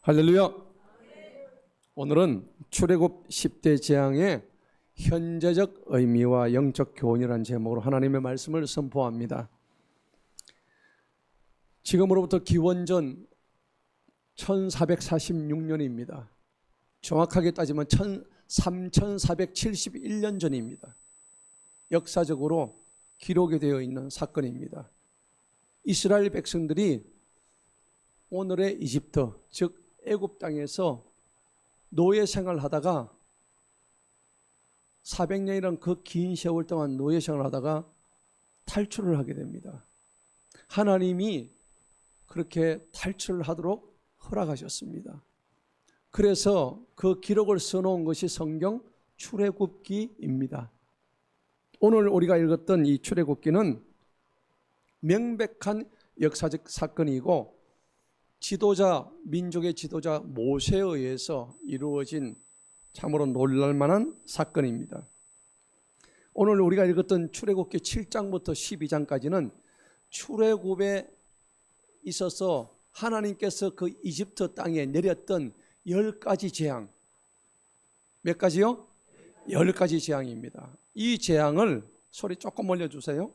할렐루야. 오늘은 출애굽 10대 재앙의 현재적 의미와 영적 교훈이라는 제목으로 하나님의 말씀을 선포합니다. 지금으로부터 기원전 1446년입니다. 정확하게 따지면 3471년 전입니다. 역사적으로 기록이 되어 있는 사건입니다. 이스라엘 백성들이 오늘의 이집트, 즉 애굽 땅에서 노예 생활하다가 400년이란 그 긴 세월 동안 노예 생활하다가 탈출을 하게 됩니다. 하나님이 그렇게 탈출을 하도록 허락하셨습니다. 그래서 그 기록을 써놓은 것이 성경 출애굽기입니다. 오늘 우리가 읽었던 이 출애굽기는 명백한 역사적 사건이고 지도자, 민족의 지도자 모세에 의해서 이루어진 참으로 놀랄만한 사건입니다. 오늘 우리가 읽었던 출애굽기 7장부터 12장까지는 출애굽에 있어서 하나님께서 그 이집트 땅에 내렸던 10가지 재앙. 몇 가지요? 10가지 재앙입니다. 이 재앙을 소리 조금 올려주세요.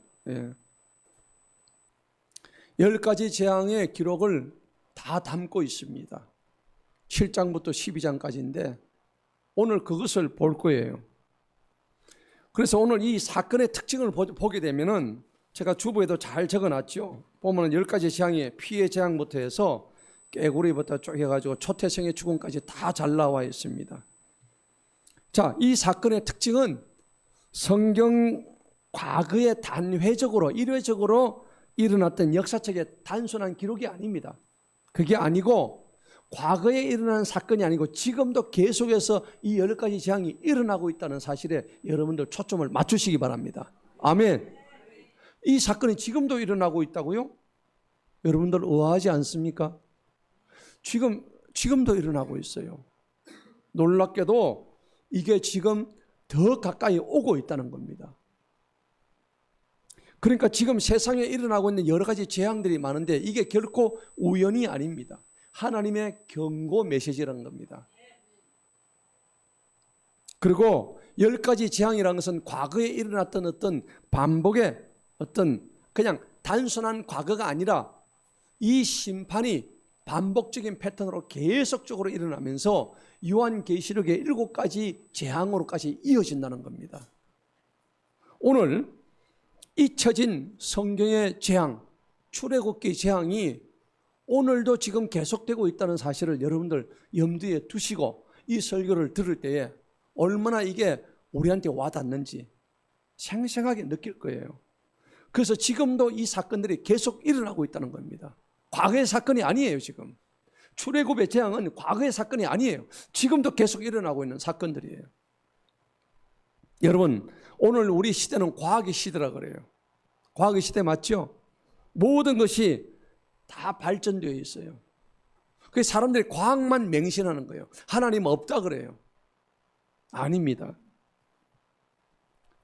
10가지 재앙의 기록을 다 담고 있습니다. 7장부터 12장까지인데 오늘 그것을 볼 거예요. 그래서 오늘 이 사건의 특징을 보게 되면은 제가 주부에도 잘 적어놨죠. 보면 10가지 재앙의 피해 재앙부터 해서 깨구리부터 쭉 해가지고 초태생의 죽음까지 다 잘 나와 있습니다. 자, 이 사건의 특징은 성경 과거에 단회적으로 일회적으로 일어났던 역사책의 단순한 기록이 아닙니다. 그게 아니고 과거에 일어난 사건이 아니고 지금도 계속해서 이 10가지 재앙이 일어나고 있다는 사실에 여러분들 초점을 맞추시기 바랍니다. 아멘. 이 사건이 지금도 일어나고 있다고요? 여러분들 의아하지 않습니까? 지금도 일어나고 있어요. 놀랍게도 이게 지금 더 가까이 오고 있다는 겁니다. 그러니까 지금 세상에 일어나고 있는 여러 가지 재앙들이 많은데 이게 결코 우연이 아닙니다. 하나님의 경고 메시지라는 겁니다. 그리고 10가지 재앙이라는 것은 과거에 일어났던 어떤 반복의 어떤 그냥 단순한 과거가 아니라 이 심판이 반복적인 패턴으로 계속적으로 일어나면서 요한계시록의 7가지 재앙으로까지 이어진다는 겁니다. 오늘 잊혀진 성경의 재앙, 출애굽기 재앙이 오늘도 지금 계속되고 있다는 사실을 여러분들 염두에 두시고 이 설교를 들을 때에 얼마나 이게 우리한테 와닿는지 생생하게 느낄 거예요. 그래서 지금도 이 사건들이 계속 일어나고 있다는 겁니다. 과거의 사건이 아니에요. 지금 출애굽의 재앙은 과거의 사건이 아니에요. 지금도 계속 일어나고 있는 사건들이에요. 여러분, 오늘 우리 시대는 과학의 시대라 그래요. 과학의 시대 맞죠? 모든 것이 다 발전되어 있어요. 그래서 사람들이 과학만 맹신하는 거예요. 하나님 없다 그래요. 아닙니다.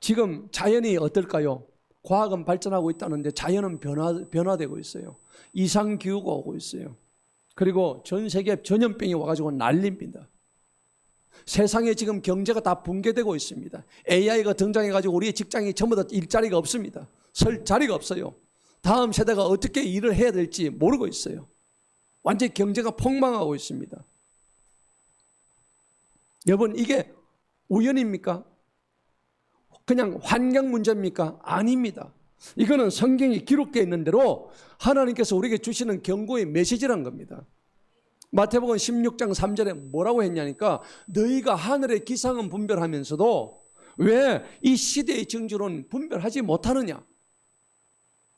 지금 자연이 어떨까요? 과학은 발전하고 있다는데 자연은 변화되고 있어요. 이상기후가 오고 있어요. 그리고 전 세계에 전염병이 와가지고 난립니다. 세상에 지금 경제가 다 붕괴되고 있습니다. AI가 등장해가지고 우리의 직장이 전부 다 일자리가 없습니다. 설 자리가 없어요. 다음 세대가 어떻게 일을 해야 될지 모르고 있어요. 완전히 경제가 폭망하고 있습니다. 여러분, 이게 우연입니까? 그냥 환경 문제입니까? 아닙니다. 이거는 성경이 기록되어 있는 대로 하나님께서 우리에게 주시는 경고의 메시지란 겁니다. 마태복음 16장 3절에 뭐라고 했냐니까 너희가 하늘의 기상은 분별하면서도 왜 이 시대의 징조는 분별하지 못하느냐.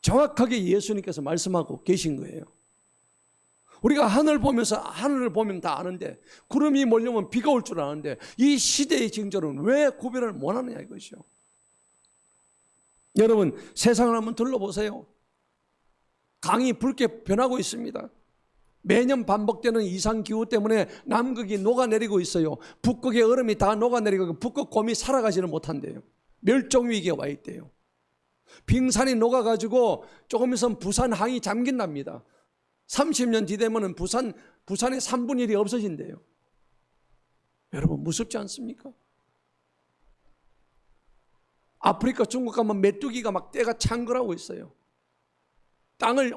정확하게 예수님께서 말씀하고 계신 거예요. 우리가 하늘을 보면 다 아는데 구름이 몰려오면 비가 올 줄 아는데 이 시대의 징조는 왜 구별을 못하느냐 이것이요. 여러분, 세상을 한번 둘러보세요. 강이 붉게 변하고 있습니다. 매년 반복되는 이상기후 때문에 남극이 녹아내리고 있어요. 북극의 얼음이 다 녹아내리고 북극 곰이 살아가지는 못한대요. 멸종위기에 와 있대요. 빙산이 녹아가지고 조금 있으면 부산 항이 잠긴답니다. 30년 뒤 되면 부산 부산의 3분의 1이 없어진대요. 여러분 무섭지 않습니까? 아프리카, 중국 가면 메뚜기가 막 떼가 창궐하고 있어요.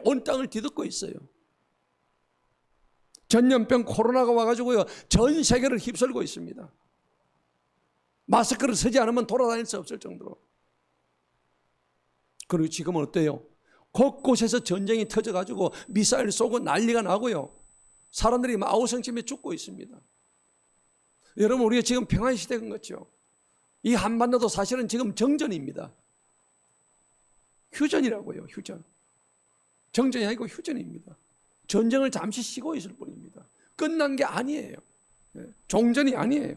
온 땅을 뒤덮고 있어요. 전염병 코로나가 와가지고요, 전 세계를 휩쓸고 있습니다. 마스크를 쓰지 않으면 돌아다닐 수 없을 정도로. 그리고 지금은 어때요? 곳곳에서 전쟁이 터져가지고 미사일 쏘고 난리가 나고요, 사람들이 아우성침에 죽고 있습니다. 여러분, 우리가 지금 평화시대인 거죠. 이 한반도도 사실은 지금 정전입니다. 휴전이라고요, 휴전. 정전이 아니고 휴전입니다. 전쟁을 잠시 쉬고 있을 뿐입니다. 끝난 게 아니에요. 종전이 아니에요.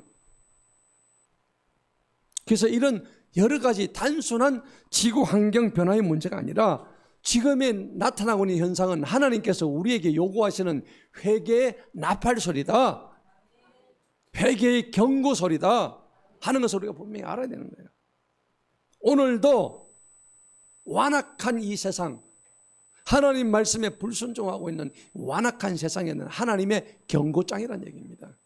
그래서 이런 여러 가지 단순한 지구 환경 변화의 문제가 아니라 지금에 나타나고 있는 현상은 하나님께서 우리에게 요구하시는 회개의 나팔소리다, 회개의 경고소리다 하는 것을 우리가 분명히 알아야 되는 거예요. 오늘도 완악한 이 세상, 하나님 말씀에 불순종하고 있는 완악한 세상에는 하나님의 경고장이라는 얘기입니다.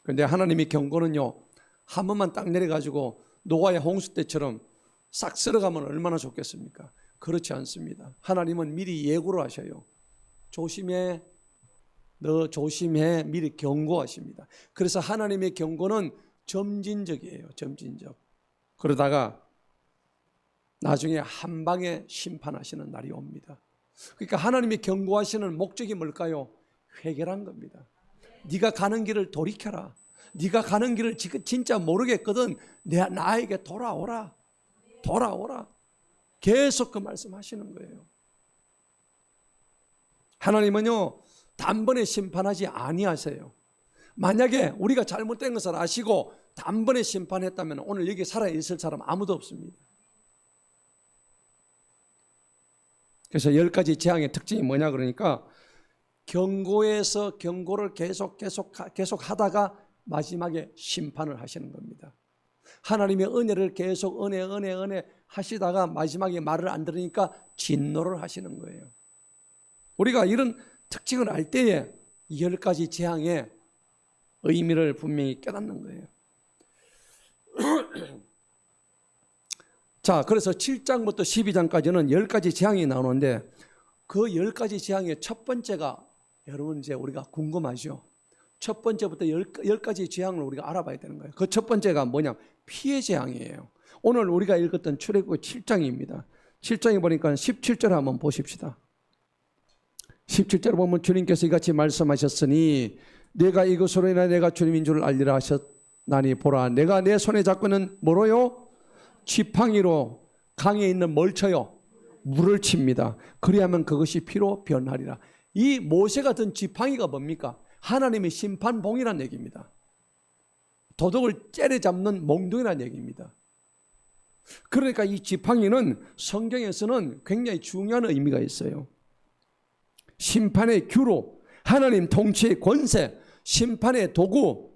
그런데 하나님의 경고는요, 한 번만 딱 내려가지고 노아의 홍수 때처럼 싹 쓸어가면 얼마나 좋겠습니까? 그렇지 않습니다. 하나님은 미리 예고를 하셔요. 조심해, 너 조심해, 미리 경고하십니다. 그래서 하나님의 경고는 점진적이에요. 점진적. 그러다가 나중에 한 방에 심판하시는 날이 옵니다. 그러니까 하나님이 경고하시는 목적이 뭘까요? 회개란 겁니다. 네가 가는 길을 돌이켜라. 네가 가는 길을 진짜 모르겠거든. 나에게 돌아오라. 돌아오라. 계속 그 말씀하시는 거예요. 하나님은요, 단번에 심판하지 아니하세요. 만약에 우리가 잘못된 것을 아시고 단번에 심판했다면 오늘 여기 살아있을 사람 아무도 없습니다. 그래서 10가지 재앙의 특징이 뭐냐 그러니까 경고에서 경고를 계속 하다가 마지막에 심판을 하시는 겁니다. 하나님의 은혜를 계속 은혜 하시다가 마지막에 말을 안 들으니까 진노를 하시는 거예요. 우리가 이런 특징을 알 때에 10가지 재앙의 의미를 분명히 깨닫는 거예요. 자, 그래서 7장부터 12장까지는 10가지 재앙이 나오는데 그 10가지 재앙의 첫 번째가 여러분 이제 우리가 궁금하죠. 첫 번째부터 10가지 재앙을 우리가 알아봐야 되는 거예요. 그 첫 번째가 뭐냐? 피해 재앙이에요. 오늘 우리가 읽었던 출애굽기 7장입니다. 7장에 보니까 17절 한번 보십시다. 17절 보면 주님께서 이같이 말씀하셨으니 내가 이것으로 인하여 내가 주님인 줄 알리라 하셨나니 보라, 내가 내 손에 잡고는 뭐로요? 지팡이로 강에 있는 뭘 쳐요? 물을 칩니다. 그리하면 그것이 피로 변하리라. 이 모세가 든 지팡이가 뭡니까? 하나님의 심판봉이라는 얘기입니다. 도둑을 째려잡는 몽둥이라는 얘기입니다. 그러니까 이 지팡이는 성경에서는 굉장히 중요한 의미가 있어요. 심판의 규로, 하나님 통치의 권세, 심판의 도구,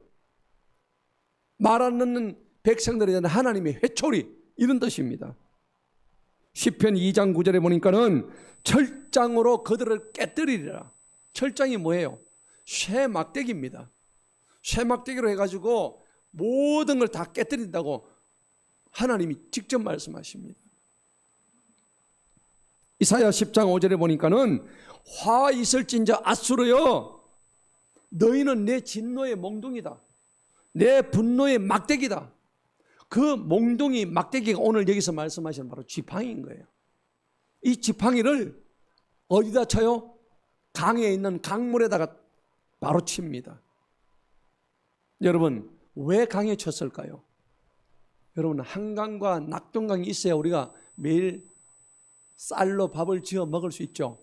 말 안 듣는 백성들에 대한 하나님의 회초리, 이런 뜻입니다. 시편 2장 9절에 보니까는 철장으로 그들을 깨뜨리리라. 철장이 뭐예요? 쇠막대기입니다. 쇠막대기로 해가지고 모든 걸 다 깨뜨린다고 하나님이 직접 말씀하십니다. 이사야 10장 5절에 보니까는 화 있을진저 아수르여, 너희는 내 진노의 몽둥이다, 내 분노의 막대기다. 그 몽둥이 막대기가 오늘 여기서 말씀하시는 바로 지팡이인 거예요. 이 지팡이를 어디다 쳐요? 강에 있는 강물에다가 바로 칩니다. 여러분, 왜 강에 쳤을까요? 여러분, 한강과 낙동강이 있어야 우리가 매일 쌀로 밥을 지어 먹을 수 있죠.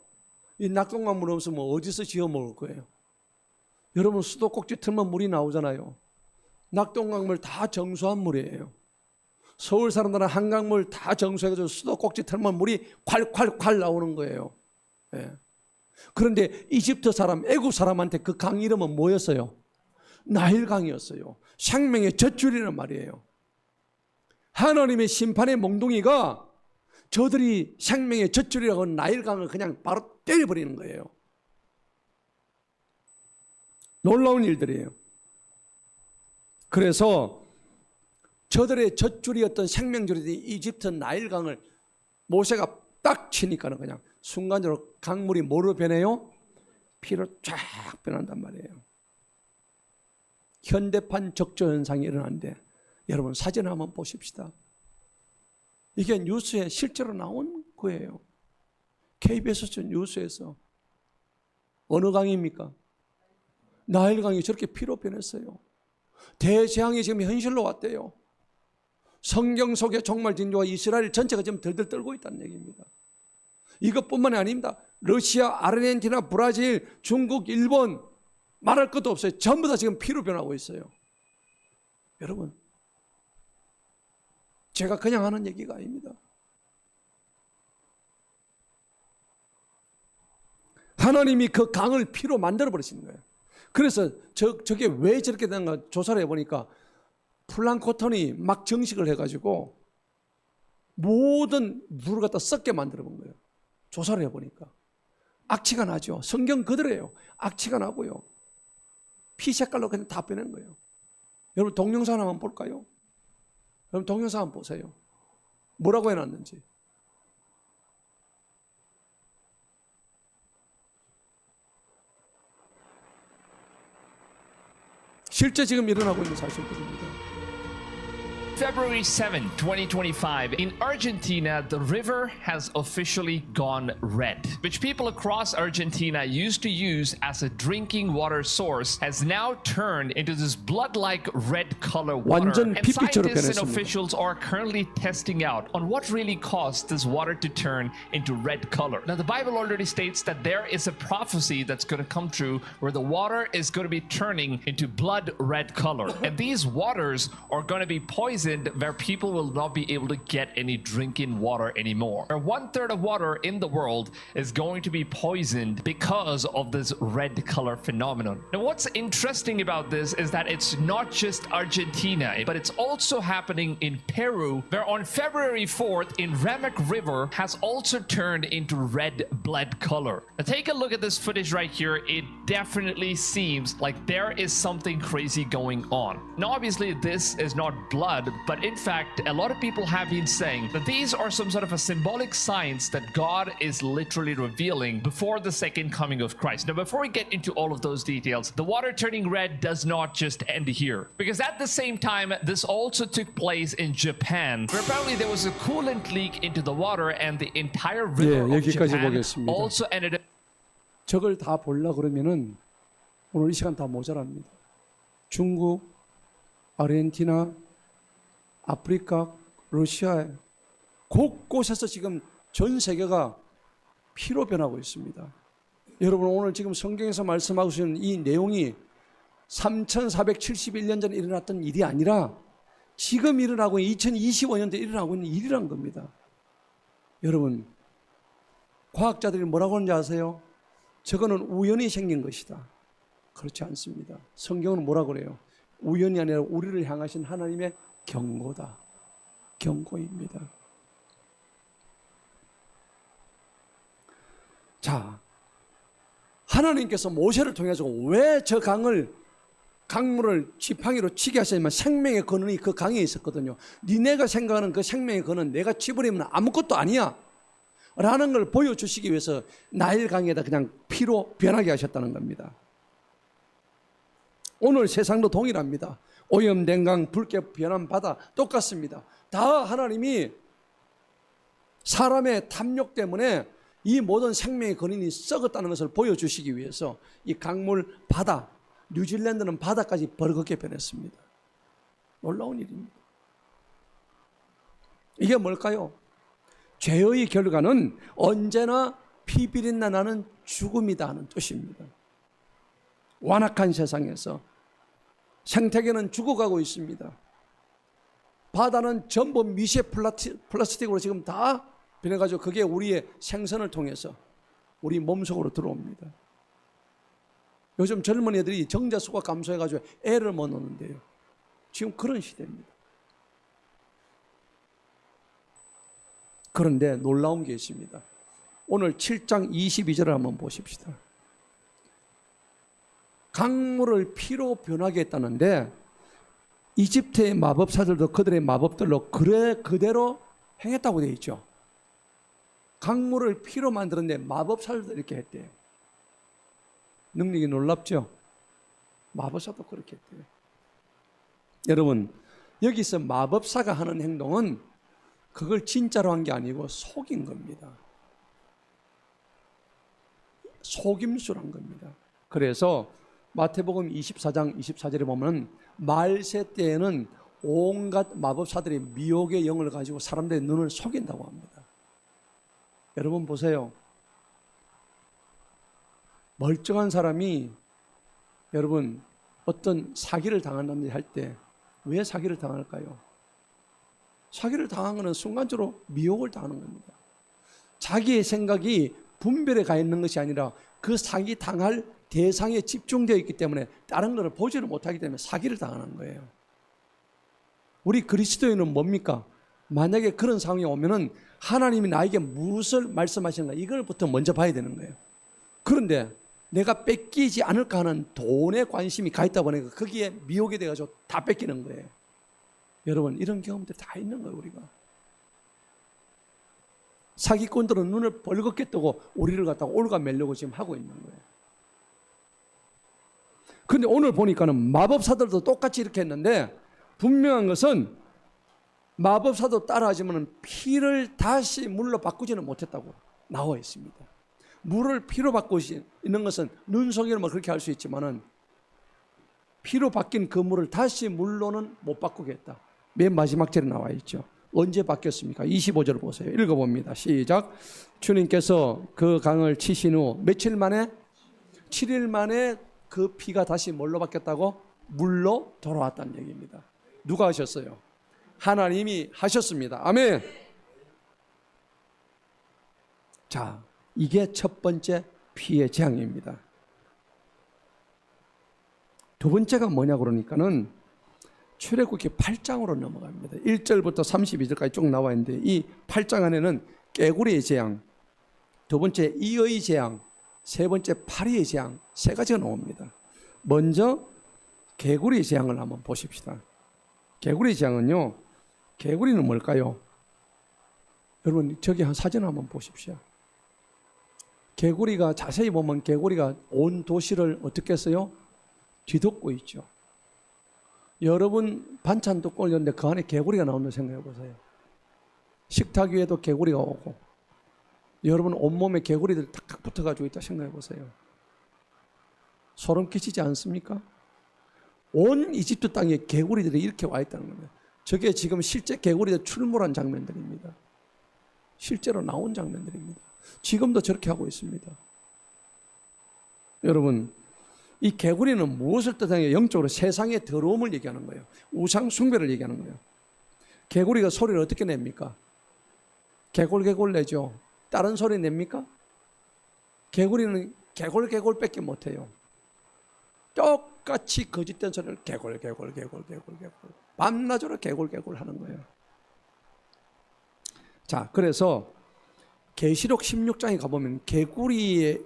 이 낙동강 물 없으면 어디서 지어 먹을 거예요? 여러분, 수도꼭지 틀면 물이 나오잖아요. 낙동강 물 다 정수한 물이에요. 서울 사람들은 한강물 다 정수해가지고 수도꼭지 틀면 물이 콸콸콸 나오는 거예요. 예. 그런데 이집트 사람, 애굽 사람한테 그 강 이름은 뭐였어요? 나일강이었어요. 생명의 젖줄이란 말이에요. 하나님의 심판의 몽둥이가 저들이 생명의 젖줄이라고 하는 나일강을 그냥 바로 때려버리는 거예요. 놀라운 일들이에요. 그래서 저들의 젖줄이었던 생명줄이 이집트 나일강을 모세가 딱 치니까는 그냥 순간적으로 강물이 뭐로 변해요? 피로 쫙 변한단 말이에요. 현대판 적조 현상이 일어나는데 여러분 사진 한번 보십시다. 이게 뉴스에 실제로 나온 거예요. KBS 뉴스에서. 어느 강입니까? 나일강이 저렇게 피로 변했어요. 대재앙이 지금 현실로 왔대요. 성경 속에 정말 진주와 이스라엘 전체가 지금 들들 떨고 있다는 얘기입니다. 이것뿐만이 아닙니다. 러시아, 아르헨티나, 브라질, 중국, 일본 말할 것도 없어요. 전부 다 지금 피로 변하고 있어요. 여러분, 제가 그냥 하는 얘기가 아닙니다. 하나님이 그 강을 피로 만들어 버리시는 거예요. 그래서 저게 왜 저렇게 되는가 조사를 해보니까 플랑크톤이 막 정식을 해가지고 모든 물을 갖다 썩게 만들어 본 거예요. 조사를 해보니까 악취가 나죠. 성경 그대로예요. 악취가 나고요. 피 색깔로 그냥 다 변한 거예요. 여러분 동영상 한번 볼까요? 여러분 동영상 한번 보세요. 뭐라고 해놨는지. 실제 지금 일어나고 있는 사실들입니다. February 7, 2025, in Argentina, the river has officially gone red, which people across Argentina used to use as a drinking water source has now turned into this blood-like red color water. 완전 And 피피처럼 scientists and 변했습니다. officials are currently testing out on what really caused this water to turn into red color. Now, the Bible already states that there is a prophecy that's going to come true where the water is going to be turning into blood red color. And these waters are going to be poisoned where people will not be able to get any drinking water anymore. Where 1/3 of water in the world is going to be poisoned because of this red color phenomenon. Now, what's interesting about this is that it's not just Argentina, but it's also happening in Peru, where on February 4th, in Ramak River has also turned into red blood color. Now, take a look at this footage right here. It definitely seems like there is something crazy going on. Now, obviously, this is not blood, but in fact, a lot of people have been saying that these are some sort of a symbolic signs that God is literally revealing before the second coming of Christ. Now, before we get into all of those details, the water turning red does not just end here, because at the same time, this also took place in Japan, where apparently there was a coolant leak into the water, and the entire river of 여기까지 Japan 보겠습니다. also ended up. 저걸 다 보려 그러면은 오늘 이 시간 다 모자랍니다. 중국, 아르헨티나, 아프리카, 러시아 곳곳에서 지금 전 세계가 피로 변하고 있습니다. 여러분 오늘 지금 성경에서 말씀하고 있는 이 내용이 3471년 전에 일어났던 일이 아니라 지금 일어나고 2025년도에 일어나고 있는 일이란 겁니다. 여러분 과학자들이 뭐라고 하는지 아세요? 저거는 우연히 생긴 것이다. 그렇지 않습니다. 성경은 뭐라고 그래요? 우연이 아니라 우리를 향하신 하나님의 경고다. 경고입니다. 자, 하나님께서 모세를 통해서 왜 저 강물을 지팡이로 치게 하셨냐면 생명의 근원이 그 강에 있었거든요. 니네가 생각하는 그 생명의 근원 내가 치버리면 아무것도 아니야 라는 걸 보여주시기 위해서 나일강에다 그냥 피로 변하게 하셨다는 겁니다. 오늘 세상도 동일합니다. 오염된 강, 붉게 변한 바다 똑같습니다. 다 하나님이 사람의 탐욕 때문에 이 모든 생명의 근원이 썩었다는 것을 보여주시기 위해서 이 강물 바다, 뉴질랜드는 바다까지 벌겋게 변했습니다. 놀라운 일입니다. 이게 뭘까요? 죄의 결과는 언제나 피비린내 나는 죽음이다 하는 뜻입니다. 완악한 세상에서 생태계는 죽어가고 있습니다. 바다는 전부 미세 플라스틱으로 지금 다 변해가지고 그게 우리의 생선을 통해서 우리 몸속으로 들어옵니다. 요즘 젊은 애들이 정자수가 감소해가지고 애를 못 낳는데요. 지금 그런 시대입니다. 그런데 놀라운 게 있습니다. 오늘 7장 22절을 한번 보십시다. 강물을 피로 변하게 했다는데 이집트의 마법사들도 그들의 마법들로 그대로 행했다고 되어 있죠. 강물을 피로 만들었는데 마법사들도 이렇게 했대요. 능력이 놀랍죠? 마법사도 그렇게 했대요. 여러분, 여기서 마법사가 하는 행동은 그걸 진짜로 한 게 아니고 속인 겁니다. 속임수란 겁니다. 그래서 마태복음 24장 24절에 보면 말세 때에는 온갖 마법사들이 미혹의 영을 가지고 사람들의 눈을 속인다고 합니다. 여러분 보세요. 멀쩡한 사람이 여러분 어떤 사기를 당한다든지 할 때 왜 사기를 당할까요? 사기를 당한 것은 순간적으로 미혹을 당하는 겁니다. 자기의 생각이 분별에 가 있는 것이 아니라 그 사기 당할 대상에 집중되어 있기 때문에 다른 것을 보지를 못하기 때문에 사기를 당하는 거예요. 우리 그리스도인은 뭡니까? 만약에 그런 상황이 오면은 하나님이 나에게 무엇을 말씀하시는가 이걸부터 먼저 봐야 되는 거예요. 그런데 내가 뺏기지 않을까 하는 돈에 관심이 가 있다 보니까 거기에 미혹이 돼가지고 다 뺏기는 거예요. 여러분 이런 경험들 다 있는 거예요. 우리가 사기꾼들은 눈을 벌겋게 뜨고 우리를 갖다가 올가매려고 지금 하고 있는 거예요. 그런데 오늘 보니까는 마법사들도 똑같이 이렇게 했는데 분명한 것은 마법사도 따라하지만 피를 다시 물로 바꾸지는 못했다고 나와 있습니다. 물을 피로 바꾸는 것은 눈속이로 그렇게 할 수 있지만은 피로 바뀐 그 물을 다시 물로는 못 바꾸겠다. 맨 마지막 절에 나와 있죠. 언제 바뀌었습니까? 25절 보세요. 읽어봅니다. 시작. 주님께서 그 강을 치신 후 며칠 만에 7일 만에 그 피가 다시 뭘로 바뀌었다고? 물로 돌아왔다는 얘기입니다. 누가 하셨어요? 하나님이 하셨습니다. 아멘. 자, 이게 첫 번째 피의 재앙입니다. 두 번째가 뭐냐 그러니까는 출애굽기 8장으로 넘어갑니다. 1절부터 32절까지 쭉 나와 있는데 이 8장 안에는 깨구리의 재앙, 두 번째 이의 재앙, 세 번째 파리의 재앙 세 가지가 나옵니다. 먼저 개구리의 재앙을 한번 보십시다. 개구리의 재앙은요, 개구리는 뭘까요? 여러분 저기 한 사진 한번 보십시오. 개구리가 자세히 보면 개구리가 온 도시를 어떻게 했어요? 뒤덮고 있죠. 여러분 반찬 뚝 올렸는데 그 안에 개구리가 나온다고 생각해 보세요. 식탁 위에도 개구리가 오고 여러분 온몸에 개구리들 탁탁 붙어가지고 있다 생각해 보세요. 소름 끼치지 않습니까? 온 이집트 땅에 개구리들이 이렇게 와 있다는 겁니다. 저게 지금 실제 개구리들 출몰한 장면들입니다. 실제로 나온 장면들입니다. 지금도 저렇게 하고 있습니다. 여러분 이 개구리는 무엇을 뜻하냐? 영적으로 세상의 더러움을 얘기하는 거예요. 우상 숭배를 얘기하는 거예요. 개구리가 소리를 어떻게 냅니까? 개골개골 내죠. 다른 소리 냅니까? 개구리는 개골개골밖에 못해요. 똑같이 거짓된 소리를 개골개골 밤낮으로 개골개골 하는 거예요. 자, 그래서 계시록 16장에 가보면 개구리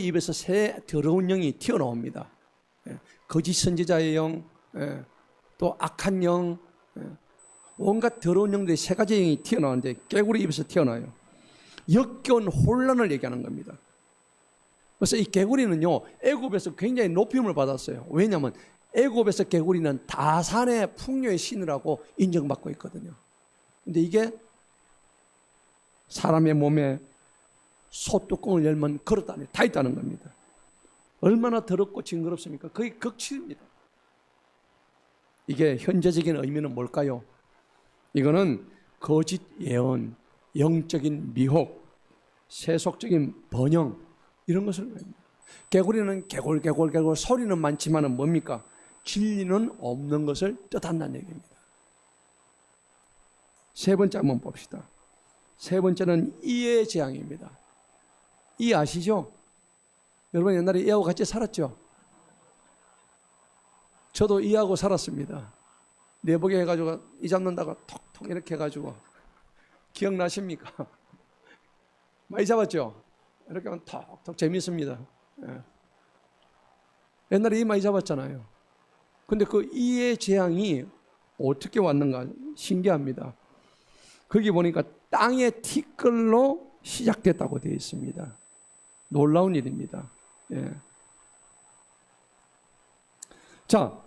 입에서 새 더러운 영이 튀어나옵니다. 거짓 선지자의 영, 또 악한 영, 온갖 더러운 영들이 세 가지 영이 튀어나오는데 개구리 입에서 튀어나와요. 역겨운 혼란을 얘기하는 겁니다. 그래서 이 개구리는요, 애굽에서 굉장히 높임을 받았어요. 왜냐하면 애굽에서 개구리는 다산의 풍요의 신이라고 인정받고 있거든요. 근데 이게 사람의 몸에 소뚜껑을 열면 그릇 안에 다 있다는 겁니다. 얼마나 더럽고 징그럽습니까? 거의 극치입니다. 이게 현재적인 의미는 뭘까요? 이거는 거짓 예언, 영적인 미혹, 세속적인 번영 이런 것을 말합니다. 개구리는 개골 소리는 많지만 뭡니까? 진리는 없는 것을 뜻한다는 얘기입니다. 세 번째 한번 봅시다. 세 번째는 이의 재앙입니다. 이 아시죠? 여러분 옛날에 이하고 같이 살았죠? 저도 이하고 살았습니다. 내복에 해가지고 이 잡는다가 톡톡 이렇게 해가지고 기억나십니까? 많이 잡았죠? 이렇게 하면 톡톡 재밌습니다. 예. 옛날에 이 많이 잡았잖아요. 근데 그 이의 재앙이 어떻게 왔는가 신기합니다. 거기 보니까 땅의 티끌로 시작됐다고 되어 있습니다. 놀라운 일입니다. 예. 자,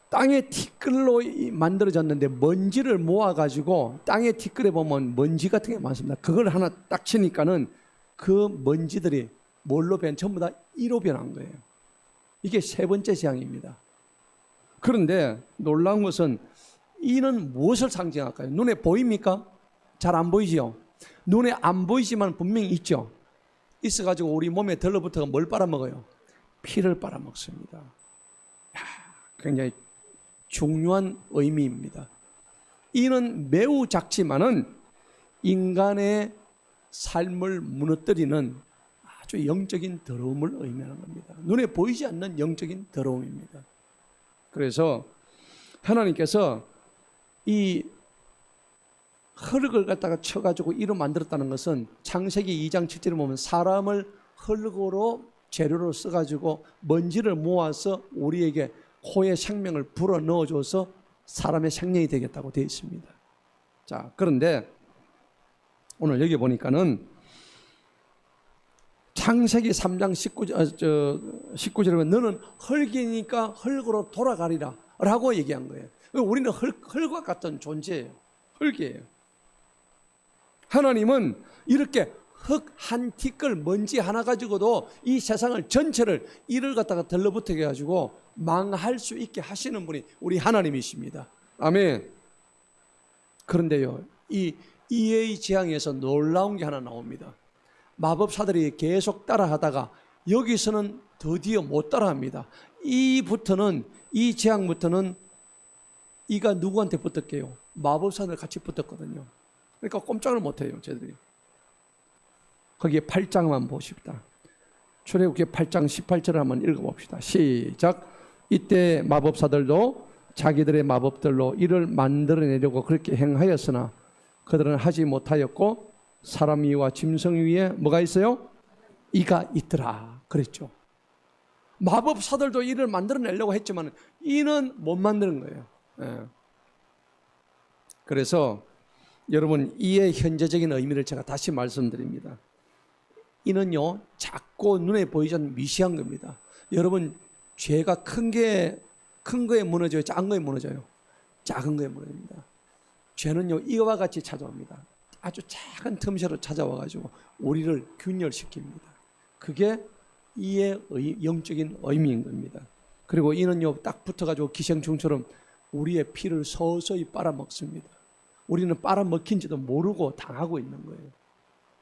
땅의 티끌로 만들어졌는데 먼지를 모아가지고 땅의 티끌에 보면 먼지 같은 게 많습니다. 그걸 하나 딱 치니까는 그 먼지들이 뭘로 전부 다 이로 변한 거예요. 이게 세 번째 재앙입니다. 그런데 놀라운 것은 이는 무엇을 상징할까요? 눈에 보입니까? 잘 안 보이지요? 눈에 안 보이지만 분명히 있죠. 있어가지고 우리 몸에 들러붙어가 뭘 빨아먹어요? 피를 빨아먹습니다. 굉장히 중요한 의미입니다. 이는 매우 작지만은 인간의 삶을 무너뜨리는 아주 영적인 더러움을 의미하는 겁니다. 눈에 보이지 않는 영적인 더러움입니다. 그래서 하나님께서 이 흙을 갖다가 쳐가지고 이로 만들었다는 것은 창세기 2장 7절에 보면 사람을 흙으로 재료로 써가지고 먼지를 모아서 우리에게 코에 생명을 불어 넣어줘서 사람의 생명이 되겠다고 되어 있습니다. 자, 그런데 오늘 여기 보니까는 창세기 3장 19절에 보면 너는 흙이니까 흙으로 돌아가리라 라고 얘기한 거예요. 우리는 흙과 같은 존재예요. 흙이에요. 하나님은 이렇게 흙 한 티끌 먼지 하나 가지고도 이 세상을 전체를 이를 갖다가 들러붙게 해가지고 망할 수 있게 하시는 분이 우리 하나님이십니다. 아멘. 그런데요, 이 이의 재앙에서 놀라운 게 하나 나옵니다. 마법사들이 계속 따라하다가 여기서는 드디어 못 따라합니다. 이 재앙부터는 이가 누구한테 붙었게요? 마법사들 같이 붙었거든요. 그러니까 꼼짝을 못해요, 쟤들이. 거기에 8장만 보십시다. 출애굽기 8장 18절을 한번 읽어봅시다. 시작. 이때 마법사들도 자기들의 마법들로 이를 만들어내려고 그렇게 행하였으나 그들은 하지 못하였고 사람 위와 짐승 위에 뭐가 있어요? 이가 있더라 그랬죠. 마법사들도 이를 만들어내려고 했지만 이는 못 만드는 거예요. 예. 그래서 여러분 이의 현재적인 의미를 제가 다시 말씀드립니다. 이는요 작고 눈에 보이지 않는 미시한 겁니다. 여러분 죄가 큰 거에 무너져요? 작은 거에 무너져요? 작은 거에 무너집니다. 죄는요 이와 같이 찾아옵니다. 아주 작은 틈새로 찾아와가지고 우리를 균열시킵니다. 그게 이의 영적인 의미인 겁니다. 그리고 이는요 딱 붙어가지고 기생충처럼 우리의 피를 서서히 빨아먹습니다. 우리는 빨아먹힌지도 모르고 당하고 있는 거예요.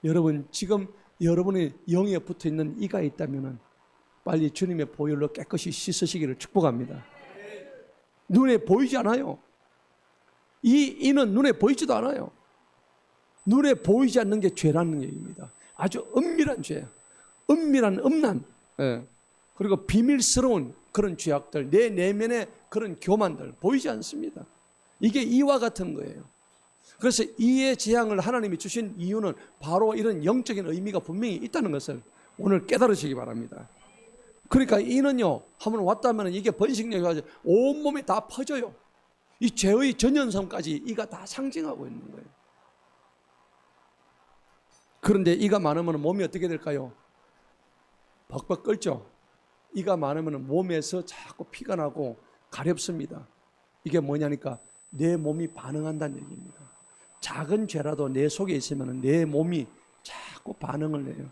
여러분 지금 여러분의 영에 붙어있는 이가 있다면 빨리 주님의 보혈로 깨끗이 씻으시기를 축복합니다. 눈에 보이지 않아요. 이는 눈에 보이지도 않아요. 눈에 보이지 않는 게 죄라는 얘기입니다. 아주 은밀한 죄, 은밀한 음란, 그리고 비밀스러운 그런 죄악들, 내 내면의 그런 교만들 보이지 않습니다. 이게 이와 같은 거예요. 그래서 이의 재앙을 하나님이 주신 이유는 바로 이런 영적인 의미가 분명히 있다는 것을 오늘 깨달으시기 바랍니다. 그러니까 이는요 한번 왔다면 이게 번식력이 가지고 온몸에 다 퍼져요. 이 죄의 전연성까지 이가 다 상징하고 있는 거예요. 그런데 이가 많으면 몸이 어떻게 될까요? 벅벅 끓죠. 이가 많으면 몸에서 자꾸 피가 나고 가렵습니다. 이게 뭐냐니까 내 몸이 반응한다는 얘기입니다. 작은 죄라도 내 속에 있으면 내 몸이 자꾸 반응을 해요.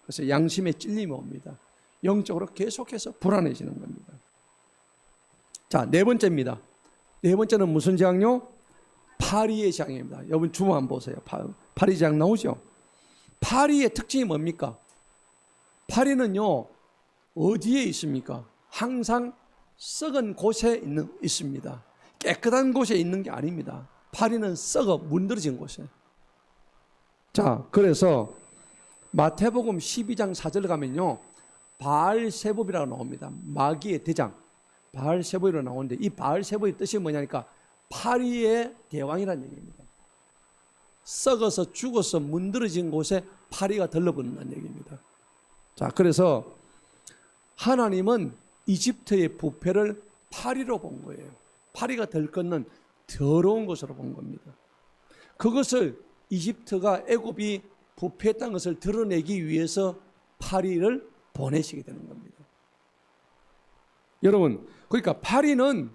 그래서 양심에 찔림이 옵니다. 영적으로 계속해서 불안해지는 겁니다. 자, 네 번째입니다. 네 번째는 무슨 재앙요? 파리의 재앙입니다. 여러분 주문 한번 보세요. 파리 재앙 나오죠? 파리의 특징이 뭡니까? 파리는요 어디에 있습니까? 항상 썩은 곳에 있습니다. 깨끗한 곳에 있는 게 아닙니다. 파리는 썩어 문드러진 곳에. 자, 그래서 마태복음 12장 4절 가면요 바알세봅이라고 나옵니다. 마귀의 대장 바알세봅이라고 나오는데 이 바알세봅의 뜻이 뭐냐니까 파리의 대왕이라는 얘기입니다. 썩어서 죽어서 문드러진 곳에 파리가 들러붙는다는 얘기입니다. 자, 그래서 하나님은 이집트의 부패를 파리로 본 거예요. 파리가 들끓는 더러운 것으로 본 겁니다. 그것을 이집트가 애굽이 부패했다는 것을 드러내기 위해서 파리를 보내시게 되는 겁니다. 여러분, 그러니까 파리는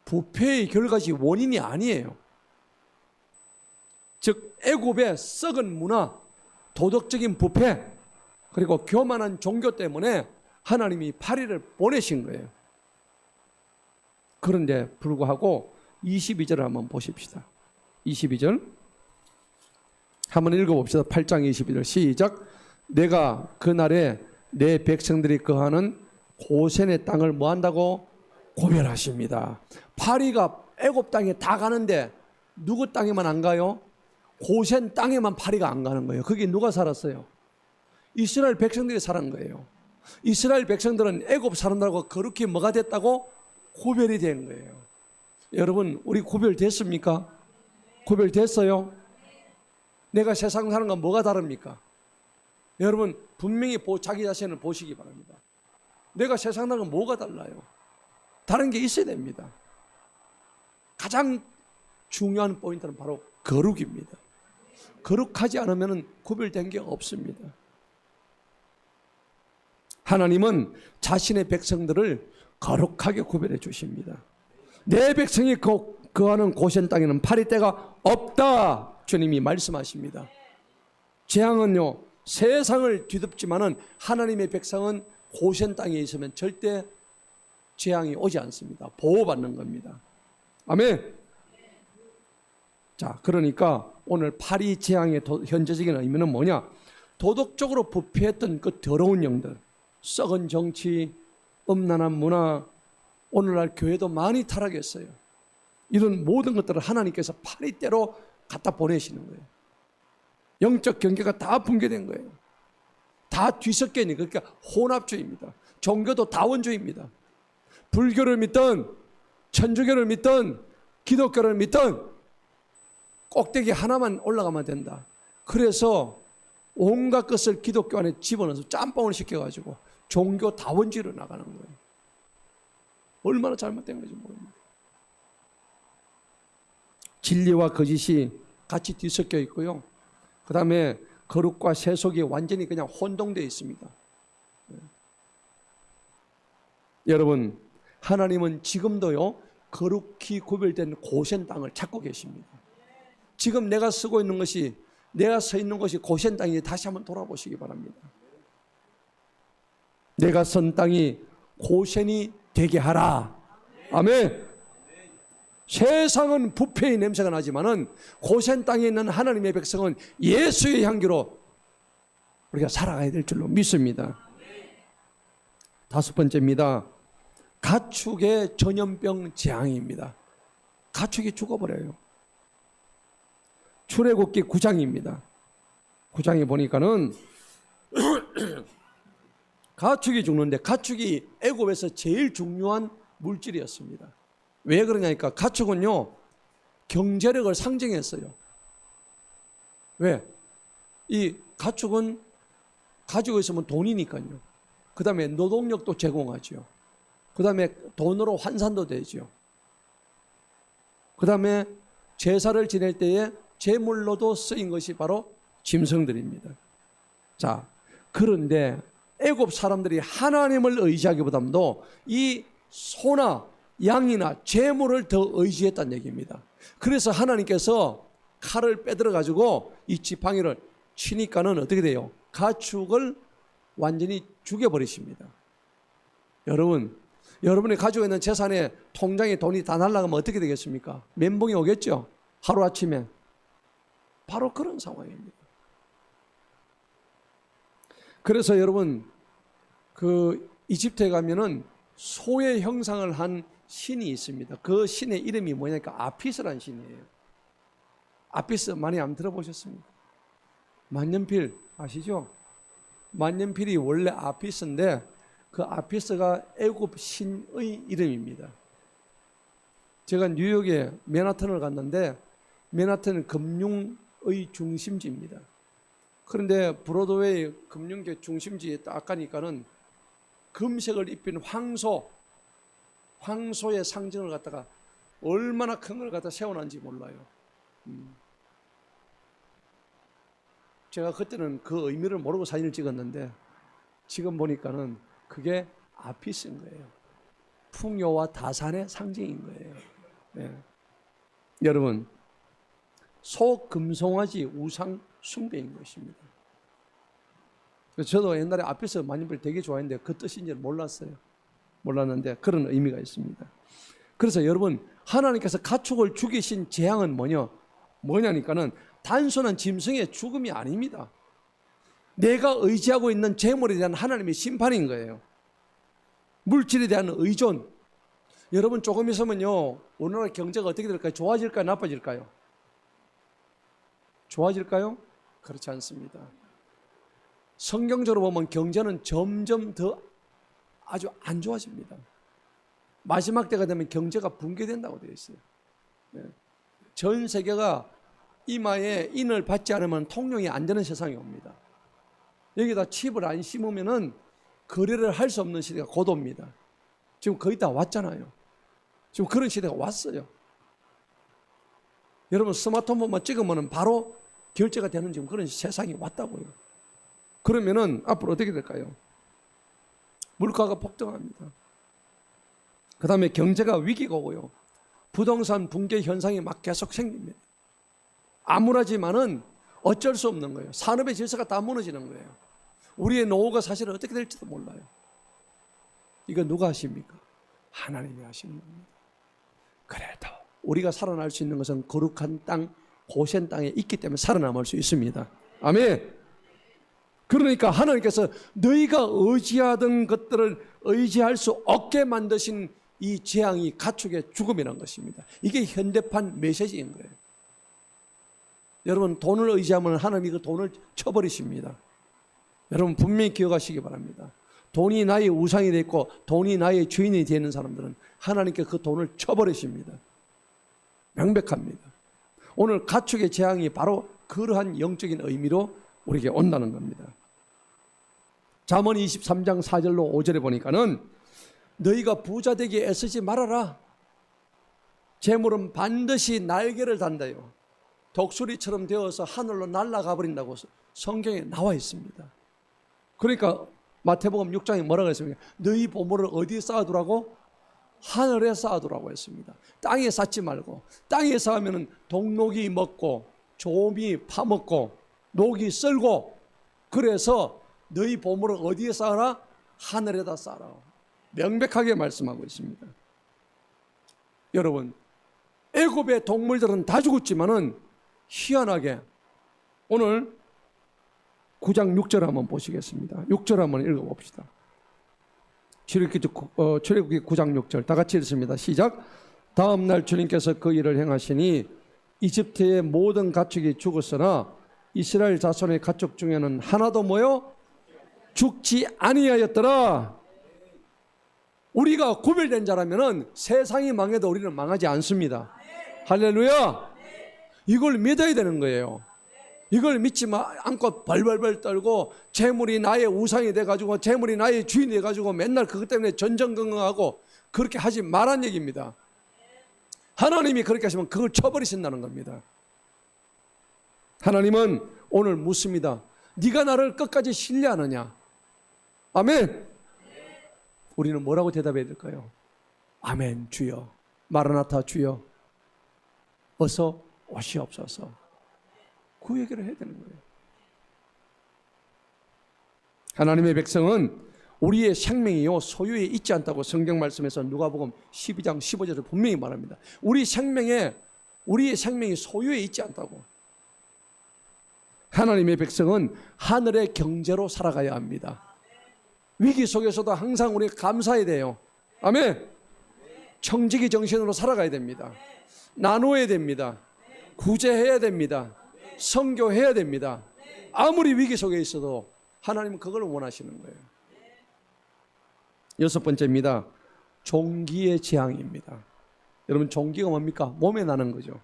부패의 결과지 원인이 아니에요. 즉 애굽의 썩은 문화, 도덕적인 부패, 그리고 교만한 종교 때문에 하나님이 파리를 보내신 거예요. 그런데 불구하고 22절을 한번 보십시다. 22절 한번 읽어봅시다. 8장 22절 시작. 내가 그날에 내 백성들이 거하는 고센의 땅을 뭐한다고? 고별하십니다. 파리가 애굽 땅에 다 가는데 누구 땅에만 안 가요? 고센 땅에만 파리가 안 가는 거예요. 거기 누가 살았어요? 이스라엘 백성들이 살은 거예요. 이스라엘 백성들은 애굽 사람들하고 거룩히 뭐가 됐다고? 구별이 된 거예요. 여러분, 우리 구별됐습니까? 구별됐어요? 내가 세상 사는 건 뭐가 다릅니까? 여러분, 분명히 자기 자신을 보시기 바랍니다. 내가 세상 사는 건 뭐가 달라요? 다른 게 있어야 됩니다. 가장 중요한 포인트는 바로 거룩입니다. 거룩하지 않으면 구별된 게 없습니다. 하나님은 자신의 백성들을 거룩하게 구별해 주십니다. 내 백성이 거하는 고센 땅에는 파리떼가 없다, 주님이 말씀하십니다. 재앙은요, 세상을 뒤덮지만은 하나님의 백성은 고센 땅에 있으면 절대 재앙이 오지 않습니다. 보호받는 겁니다. 아멘. 자, 그러니까 오늘 파리 재앙의 현재적인 의미는 뭐냐? 도덕적으로 부패했던 그 더러운 영들, 썩은 정치, 음란한 문화, 오늘날 교회도 많이 타락했어요. 이런 모든 것들을 하나님께서 파리떼로 갖다 보내시는 거예요. 영적 경계가 다 붕괴된 거예요. 다 뒤섞여 있는, 그러니까 혼합주의입니다. 종교도 다원주의입니다. 불교를 믿든 천주교를 믿든 기독교를 믿든 꼭대기 하나만 올라가면 된다. 그래서 온갖 것을 기독교 안에 집어넣어서 짬뽕을 시켜가지고 종교 다원주의로 나가는 거예요. 얼마나 잘못된 건지 모릅니다. 진리와 거짓이 같이 뒤섞여 있고요. 그 다음에 거룩과 세속이 완전히 그냥 혼동되어 있습니다. 여러분, 하나님은 지금도요, 거룩히 구별된 고센 땅을 찾고 계십니다. 지금 내가 쓰고 있는 것이, 내가 서 있는 것이 고센 땅이 다시 한번 돌아보시기 바랍니다. 내가 선 땅이 고센이 되게 하라. 아멘. 세상은 부패의 냄새가 나지만은 고센 땅에 있는 하나님의 백성은 예수의 향기로 우리가 살아가야 될 줄로 믿습니다. 다섯 번째입니다. 가축의 전염병 재앙입니다. 가축이 죽어버려요. 출애굽기 9장입니다. 9장에 보니까는 가축이 죽는데, 가축이 애굽에서 제일 중요한 물질이었습니다. 왜 그러냐니까, 가축은요 경제력을 상징했어요. 왜? 이 가축은 가지고 있으면 돈이니까요. 그 다음에 노동력도 제공하죠. 그 다음에 돈으로 환산도 되죠. 그 다음에 제사를 지낼 때에 제물로도 쓰인 것이 바로 짐승들입니다. 자, 그런데 애굽 사람들이 하나님을 의지하기보다도 이 소나 양이나 제물을 더 의지했다는 얘기입니다. 그래서 하나님께서 칼을 빼들어 가지고 이 지팡이를 치니까는 어떻게 돼요? 가축을 완전히 죽여버리십니다. 여러분, 여러분이 가지고 있는 재산에 통장에 돈이 다 날아가면 어떻게 되겠습니까? 멘붕이 오겠죠? 하루아침에. 바로 그런 상황입니다. 그래서 여러분, 그 이집트에 가면은 소의 형상을 한 신이 있습니다. 그 신의 이름이 뭐냐니까 아피스라는 신이에요. 아피스 많이 안 들어보셨습니까? 만년필 아시죠? 만년필이 원래 아피스인데 그 아피스가 애굽 신의 이름입니다. 제가 뉴욕에 맨하탄을 갔는데 맨하탄은 금융의 중심지입니다. 그런데 브로드웨이 금융계 중심지에 딱 가니까는 금색을 입힌 황소의 상징을 갖다가 얼마나 큰 걸 갖다 세워놨는지 몰라요. 제가 그때는 그 의미를 모르고 사진을 찍었는데 지금 보니까는 그게 아피스인 거예요. 풍요와 다산의 상징인 거예요. 네. 여러분, 소금송아지 우상 숭배인 것입니다. 저도 옛날에 아피스 마님을 되게 좋아했는데 그 뜻인지는 몰랐는데 그런 의미가 있습니다. 그래서 여러분, 하나님께서 가축을 죽이신 재앙은 뭐냐니까는 단순한 짐승의 죽음이 아닙니다. 내가 의지하고 있는 재물에 대한 하나님의 심판인 거예요. 물질에 대한 의존. 여러분, 조금 있으면요, 우리나라 경제가 어떻게 될까요? 좋아질까요? 나빠질까요? 좋아질까요? 그렇지 않습니다. 성경적으로 보면 경제는 점점 더 아주 안 좋아집니다. 마지막 때가 되면 경제가 붕괴된다고 되어 있어요. 네. 전 세계가 이마에 인을 받지 않으면 통용이 안 되는 세상이 옵니다. 여기다 칩을 안 심으면은 거래를 할 수 없는 시대가 곧 옵니다. 지금 거의 다 왔잖아요. 지금 그런 시대가 왔어요. 여러분, 스마트폰만 찍으면 바로 결제가 되는 지금 그런 세상이 왔다고요. 그러면은 앞으로 어떻게 될까요? 물가가 폭등합니다. 그 다음에 경제가 위기가 오고요. 부동산 붕괴 현상이 막 계속 생깁니다. 암울하지만은 어쩔 수 없는 거예요. 산업의 질서가 다 무너지는 거예요. 우리의 노후가 사실은 어떻게 될지도 몰라요. 이거 누가 하십니까? 하나님이 하시는 겁니다. 그래도 우리가 살아날 수 있는 것은 거룩한 땅, 고센 땅에 있기 때문에 살아남을 수 있습니다. 아멘. 그러니까 하나님께서 너희가 의지하던 것들을 의지할 수 없게 만드신 이 재앙이 가축의 죽음이라는 것입니다. 이게 현대판 메시지인 거예요. 여러분, 돈을 의지하면 하나님이 그 돈을 쳐버리십니다. 여러분, 분명히 기억하시기 바랍니다. 돈이 나의 우상이 되고 돈이 나의 주인이 되는 사람들은 하나님께 그 돈을 쳐버리십니다. 명백합니다. 오늘 가축의 재앙이 바로 그러한 영적인 의미로 우리에게 온다는 겁니다. 잠언 23장 4절로 5절에 보니까는 너희가 부자 되기 애쓰지 말아라. 재물은 반드시 날개를 단다요. 독수리처럼 되어서 하늘로 날아가 버린다고 성경에 나와 있습니다. 그러니까 마태복음 6장에 뭐라고 했습니까? 너희 보물을 어디에 쌓아두라고? 하늘에 쌓아두라고 했습니다. 땅에 쌓지 말고, 땅에 쌓으면 동록이 먹고 조미 파먹고 녹이 썰고, 그래서 너희 보물을 어디에 쌓아라? 하늘에다 쌓아라. 명백하게 말씀하고 있습니다. 여러분, 애굽의 동물들은 다 죽었지만은 희한하게 오늘 9장 6절 한번 보시겠습니다. 6절 한번 읽어봅시다. 출애굽기 9장 6절 다 같이 읽습니다. 시작. 다음 날 주님께서 그 일을 행하시니 이집트의 모든 가축이 죽었으나 이스라엘 자손의 가축 중에는 하나도 죽지 아니하였더라. 우리가 구별된 자라면은 세상이 망해도 우리는 망하지 않습니다. 할렐루야. 이걸 믿어야 되는 거예요. 이걸 믿지 않고 벌벌벌 떨고 재물이 나의 우상이 돼가지고 재물이 나의 주인이 돼가지고 맨날 그것 때문에 전전긍긍하고 그렇게 하지 말란 얘기입니다. 하나님이 그렇게 하시면 그걸 쳐버리신다는 겁니다. 하나님은 오늘 묻습니다. 네가 나를 끝까지 신뢰하느냐? 아멘. 우리는 뭐라고 대답해야 될까요? 아멘 주여, 마라나타 주여, 어서 오시옵소서. 그 얘기를 해야 되는 거예요. 하나님의 백성은 우리의 생명이요 소유에 있지 않다고 성경 말씀에서 누가복음 12장 15절을 분명히 말합니다. 우리의 생명이 소유에 있지 않다고. 하나님의 백성은 하늘의 경제로 살아가야 합니다. 위기 속에서도 항상 우리가 감사해야 돼요. 아멘. 청지기 정신으로 살아가야 됩니다. 나누어야 됩니다. 구제해야 됩니다. 선교해야 됩니다. 아무리 위기 속에 있어도 하나님은 그걸 원하시는 거예요. 여섯 번째입니다. 종기의 재앙입니다. 여러분, 종기가 뭡니까? 몸에 나는 거죠.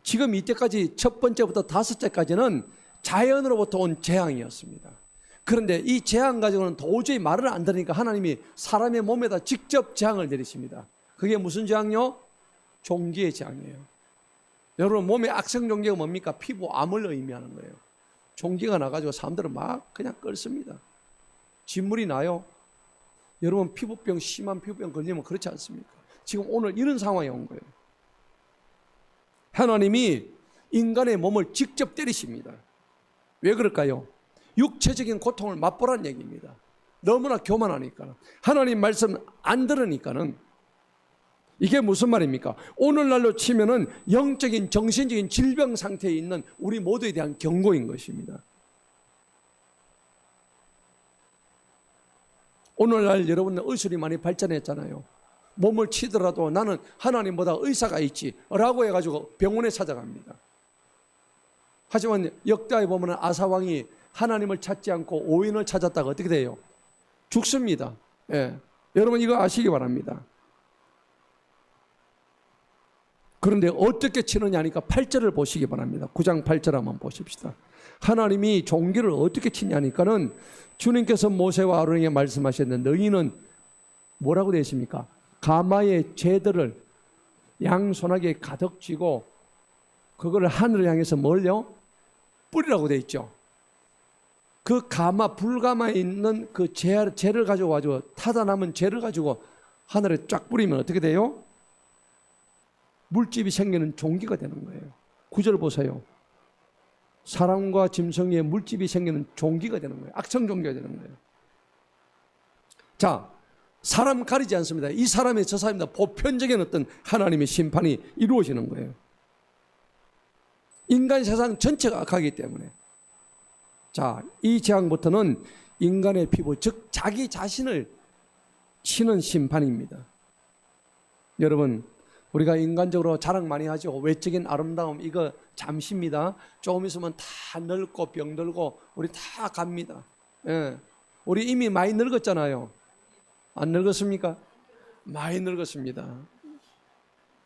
지금 이때까지 첫 번째부터 다섯째까지는 자연으로부터 온 재앙이었습니다. 그런데 이 재앙 가지고는 도저히 말을 안 들으니까 하나님이 사람의 몸에다 직접 재앙을 내리십니다. 그게 무슨 재앙이요? 종기의 재앙이에요. 여러분 몸의 악성 종기가 뭡니까? 피부암을 의미하는 거예요. 종기가 나가지고 사람들은 막 그냥 끓습니다. 진물이 나요. 여러분 피부병, 심한 피부병 걸리면 그렇지 않습니까? 지금 오늘 이런 상황이 온 거예요. 하나님이 인간의 몸을 직접 때리십니다. 왜 그럴까요? 육체적인 고통을 맛보라는 얘기입니다. 너무나 교만하니까. 하나님 말씀 안 들으니까는. 이게 무슨 말입니까? 오늘날로 치면은 영적인 정신적인 질병 상태에 있는 우리 모두에 대한 경고인 것입니다. 오늘날 여러분은 의술이 많이 발전했잖아요. 몸을 치더라도 나는 하나님보다 의사가 있지 라고 해가지고 병원에 찾아갑니다. 하지만 역대에 보면 아사왕이 하나님을 찾지 않고 오인을 찾았다가 어떻게 돼요? 죽습니다. 예. 여러분 이거 아시기 바랍니다. 그런데 어떻게 치느냐 하니까 8절을 보시기 바랍니다. 9장 8절 한번 보십시다. 하나님이 종기를 어떻게 치냐니까는 주님께서 모세와 아론에게 말씀하셨는데 너희는 뭐라고 되어 있습니까? 가마의 재들을 양손아귀에 가득 쥐고 그거를 하늘을 향해서 뭘요? 뿌리라고 되어 있죠. 그 가마, 불가마에 있는 그 재를 가지고 타다 남은 재를 가지고 하늘에 쫙 뿌리면 어떻게 돼요? 물집이 생기는 종기가 되는 거예요. 9절 보세요. 사람과 짐승의 물집이 생기는 종기가 되는 거예요. 악성 종기가 되는 거예요. 자, 사람 가리지 않습니다. 이 사람이 저 사람이다. 보편적인 어떤 하나님의 심판이 이루어지는 거예요. 인간 세상 전체가 악하기 때문에. 자, 이 재앙부터는 인간의 피부, 즉 자기 자신을 치는 심판입니다. 여러분, 우리가 인간적으로 자랑 많이 하죠. 외적인 아름다움 이거 잠시입니다. 조금 있으면 다 늙고 병들고 우리 다 갑니다. 예. 우리 이미 많이 늙었잖아요. 안 늙었습니까? 많이 늙었습니다.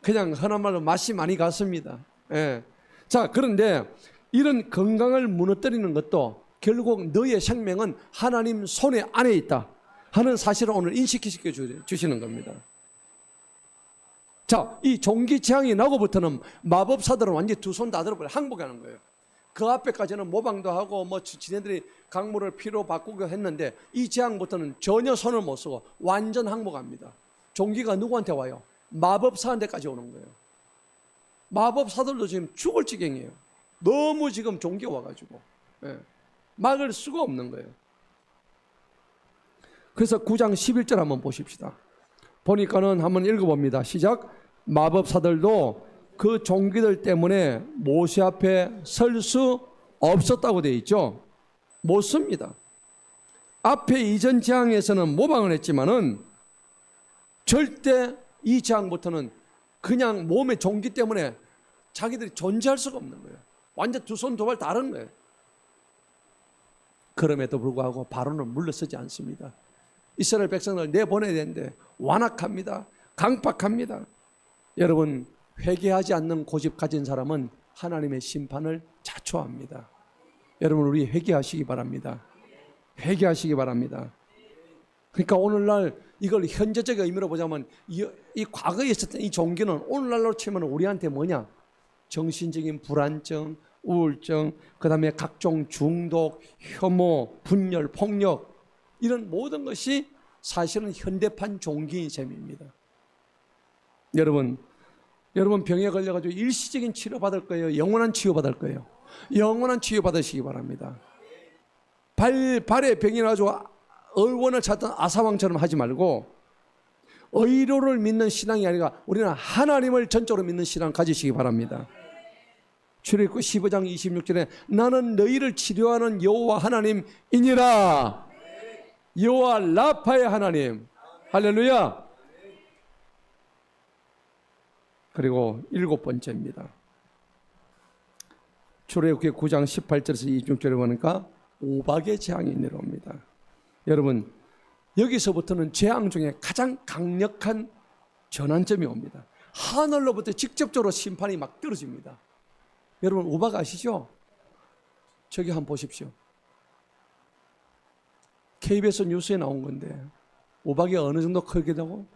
그냥 흔한 말로 맛이 많이 갔습니다. 예. 자, 그런데 이런 건강을 무너뜨리는 것도 결국 너의 생명은 하나님 손에 안에 있다 하는 사실을 오늘 인식시켜 주시는 겁니다. 자, 이 종기 재앙이 나고부터는 마법사들은 완전히 두 손 다 들어버려 항복하는 거예요. 그 앞에까지는 모방도 하고 뭐 지네들이 강물을 피로 바꾸고 했는데 이 재앙부터는 전혀 손을 못 쓰고 완전 항복합니다. 종기가 누구한테 와요? 마법사한테까지 오는 거예요. 마법사들도 지금 죽을 지경이에요. 너무 지금 종기가 와가지고 막을 수가 없는 거예요. 그래서 9장 11절 한번 보십시다. 보니까는 한번 읽어봅니다. 시작. 마법사들도 그 종기들 때문에 모세 앞에 설 수 없었다고 되어 있죠. 못 섭니다. 앞에 이전 재앙에서는 모방을 했지만은 절대 이 재앙부터는 그냥 몸의 종기 때문에 자기들이 존재할 수가 없는 거예요. 완전 두 손 두 발 다른 거예요. 그럼에도 불구하고 바로는 물러서지 않습니다. 이스라엘 백성을 내보내야 되는데 완악합니다. 강팍합니다. 여러분, 회개하지 않는 고집 가진 사람은 하나님의 심판을 자초합니다. 여러분, 우리 회개하시기 바랍니다. 회개하시기 바랍니다. 그러니까 오늘날 이걸 현재적 의미로 보자면 이 과거에 있었던 이 종기는 오늘날로 치면 우리한테 뭐냐? 정신적인 불안증, 우울증, 그 다음에 각종 중독, 혐오, 분열, 폭력 이런 모든 것이 사실은 현대판 종기인 셈입니다. 여러분 병에 걸려가지고 일시적인 치료 받을 거예요? 영원한 치유 받을 거예요? 영원한 치유 받으시기 바랍니다. 발에 병이 나가지고 의원을 찾던 아사왕처럼 하지 말고 의료를 믿는 신앙이 아니라 우리는 하나님을 전적으로 믿는 신앙 가지시기 바랍니다. 출애굽기 15장 26절에 나는 너희를 치료하는 여호와 하나님이니라. 여호와 라파의 하나님. 할렐루야. 그리고 7번째입니다. 출애굽기 9장 18절에서 26절에 보니까 오박의 재앙이 내려옵니다. 여러분, 여기서부터는 재앙 중에 가장 강력한 전환점이 옵니다. 하늘로부터 직접적으로 심판이 막 떨어집니다. 여러분, 우박 아시죠? 저기 한번 보십시오. KBS 뉴스에 나온 건데 우박이 어느 정도 크기다고?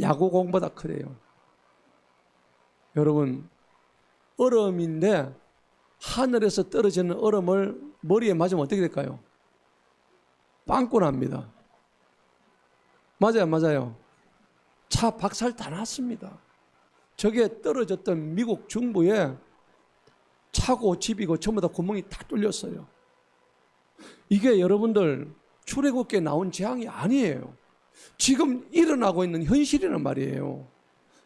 야구공보다 크대요. 여러분, 얼음인데 하늘에서 떨어지는 얼음을 머리에 맞으면 어떻게 될까요? 빵꾸 납니다. 맞아요, 맞아요. 차 박살 다 났습니다. 저게 떨어졌던 미국 중부에 차고 집이고 전부 다 구멍이 다 뚫렸어요. 이게 여러분들 출애굽기에 나온 재앙이 아니에요. 지금 일어나고 있는 현실이란 말이에요.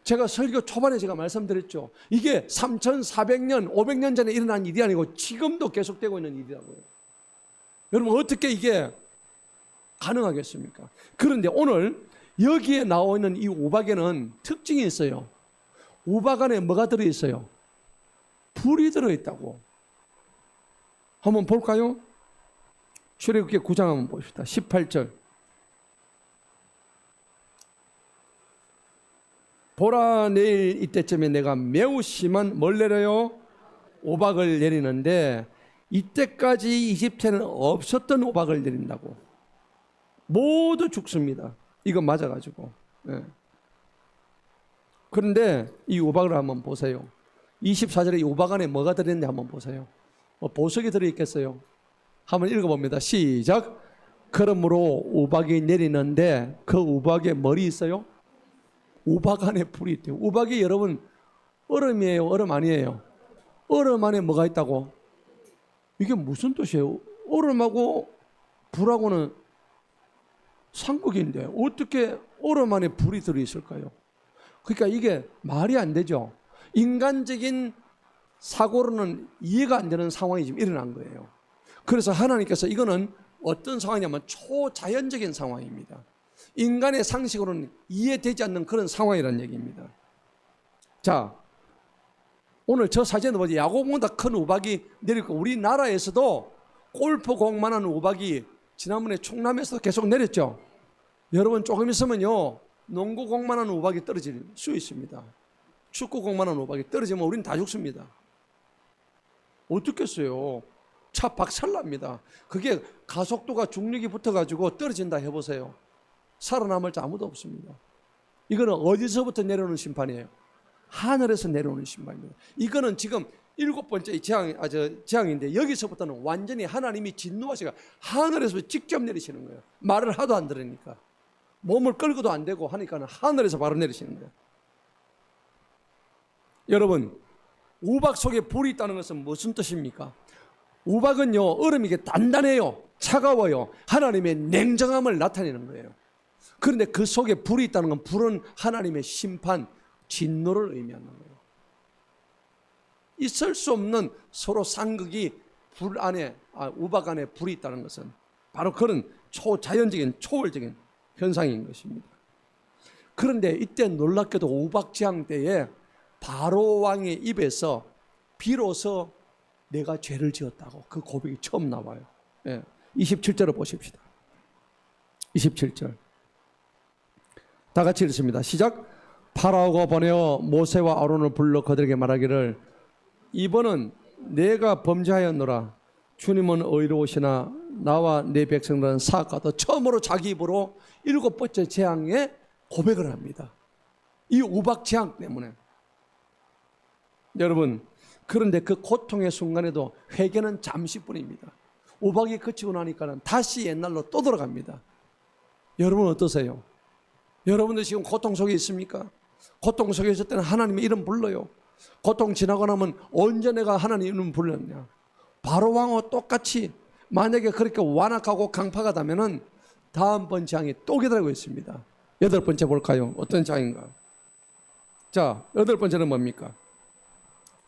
제가 설교 초반에 제가 말씀드렸죠. 이게 3,400년, 500년 전에 일어난 일이 아니고 지금도 계속되고 있는 일이라고요. 여러분 어떻게 이게 가능하겠습니까? 그런데 오늘 여기에 나와 있는 이 우박에는 특징이 있어요. 우박 안에 뭐가 들어있어요? 불이 들어있다고. 한번 볼까요? 출애굽기 9장 한번 봅시다. 18절. 보라, 내일 이때쯤에 내가 매우 심한 뭘 내려요? 우박을 내리는데 이때까지 이집트에는 없었던 우박을 내린다고. 모두 죽습니다. 이거 맞아가지고. 예. 그런데 이 우박을 한번 보세요. 24절에 이 우박 안에 뭐가 들어있는지 한번 보세요. 보석이 들어있겠어요? 한번 읽어봅니다. 시작. 그러므로 우박이 내리는데 그 우박에 머리 있어요? 우박 안에 불이 있대요. 우박이 여러분 얼음이에요? 얼음 아니에요? 얼음 안에 뭐가 있다고? 이게 무슨 뜻이에요? 얼음하고 불하고는 삼국인데 어떻게 얼음 안에 불이 들어있을까요? 그러니까 이게 말이 안 되죠. 인간적인 사고로는 이해가 안 되는 상황이 지금 일어난 거예요. 그래서 하나님께서 이거는 어떤 상황이냐면 초자연적인 상황입니다. 인간의 상식으로는 이해되지 않는 그런 상황이라는 얘기입니다. 자, 오늘 저 사진을 보지 야구공보다 큰 우박이 내리고 우리나라에서도 골프공만한 우박이 지난번에 충남에서 계속 내렸죠. 여러분 조금 있으면요 농구공만한 우박이 떨어질 수 있습니다. 축구공만한 우박이 떨어지면 우리는 다 죽습니다. 어떻겠어요? 차 박살납니다. 그게 가속도가 중력이 붙어가지고 떨어진다 해보세요. 살아남을 자 아무도 없습니다. 이거는 어디서부터 내려오는 심판이에요? 하늘에서 내려오는 심판입니다. 이거는 지금 7번째 재앙인데 여기서부터는 완전히 하나님이 진노하시가 하늘에서 직접 내리시는 거예요. 말을 하도 안 들으니까. 몸을 끌고도 안 되고 하니까 하늘에서 바로 내리시는 거예요. 여러분, 우박 속에 불이 있다는 것은 무슨 뜻입니까? 우박은요, 얼음이 단단해요. 차가워요. 하나님의 냉정함을 나타내는 거예요. 그런데 그 속에 불이 있다는 건 불은 하나님의 심판, 진노를 의미하는 거예요. 있을 수 없는 서로 상극이 우박 안에 불이 있다는 것은 바로 그런 초자연적인, 초월적인 현상인 것입니다. 그런데 이때 놀랍게도 우박 재앙 때에 바로 왕의 입에서 비로소 내가 죄를 지었다고 그 고백이 처음 나와요. 27절을 보십시다. 27절. 다 같이 읽습니다. 시작. 파라오가 보내어 모세와 아론을 불러 그들에게 말하기를 이번은 내가 범죄하였노라. 주님은 의로우시나 나와 내 백성들은 사악하다. 처음으로 자기 입으로 7번째 재앙에 고백을 합니다. 이 우박 재앙 때문에. 여러분, 그런데 그 고통의 순간에도 회개는 잠시뿐입니다. 우박이 그치고 나니까는 다시 옛날로 또 돌아갑니다. 여러분 어떠세요? 여러분들 지금 고통 속에 있습니까? 고통 속에 있을 때는 하나님의 이름 불러요. 고통 지나고 나면 언제 내가 하나님 이름 불렀냐? 바로 왕과 똑같이 만약에 그렇게 완악하고 강팍하다면은 다음번 재앙이 또 기다리고 있습니다. 8번째 볼까요? 어떤 재앙인가? 자, 8번째는 뭡니까?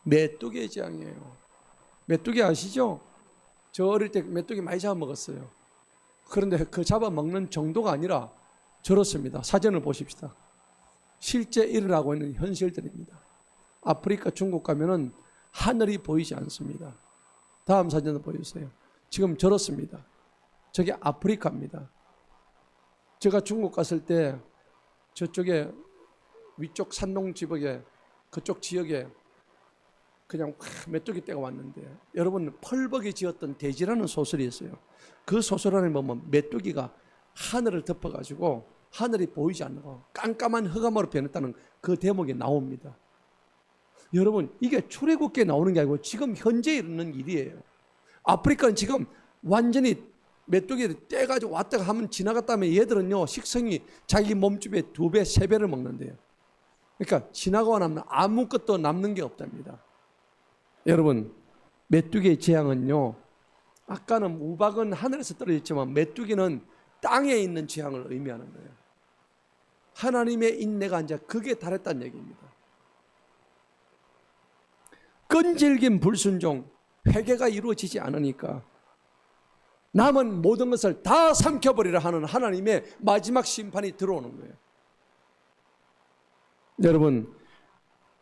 메뚜기 재앙이에요. 메뚜기 아시죠? 저 어릴 때 메뚜기 많이 잡아먹었어요. 그런데 그 잡아먹는 정도가 아니라 저렇습니다. 사진을 보십시다. 실제 일어나고 있는 현실들입니다. 아프리카, 중국 가면은 하늘이 보이지 않습니다. 다음 사진을 보여주세요. 지금 저렇습니다. 저게 아프리카입니다. 제가 중국 갔을 때 저쪽에 위쪽 산동 지역에 그쪽 지역에 그냥 메뚜기 떼가 왔는데, 여러분 펄벅이 지었던 돼지라는 소설이 있어요. 그 소설 안에 보면 메뚜기가 하늘을 덮어가지고 하늘이 보이지 않고 깜깜한 흑암으로 변했다는 그 대목이 나옵니다. 여러분 이게 출애굽기에 나오는 게 아니고 지금 현재 있는 일이에요. 아프리카는 지금 완전히 메뚜기를 떼가지고 왔다가 하면 지나갔다 하면 얘들은요 식성이 자기 몸집의 2배, 3배를 먹는데요. 그러니까 지나가고 나면 아무것도 남는 게 없답니다. 여러분 메뚜기의 재앙은요, 아까는 우박은 하늘에서 떨어졌지만 메뚜기는 땅에 있는 재앙을 의미하는 거예요. 하나님의 인내가 이제 극에 달했다는 얘기입니다. 끈질긴 불순종, 회개가 이루어지지 않으니까 남은 모든 것을 다 삼켜버리라 하는 하나님의 마지막 심판이 들어오는 거예요. 여러분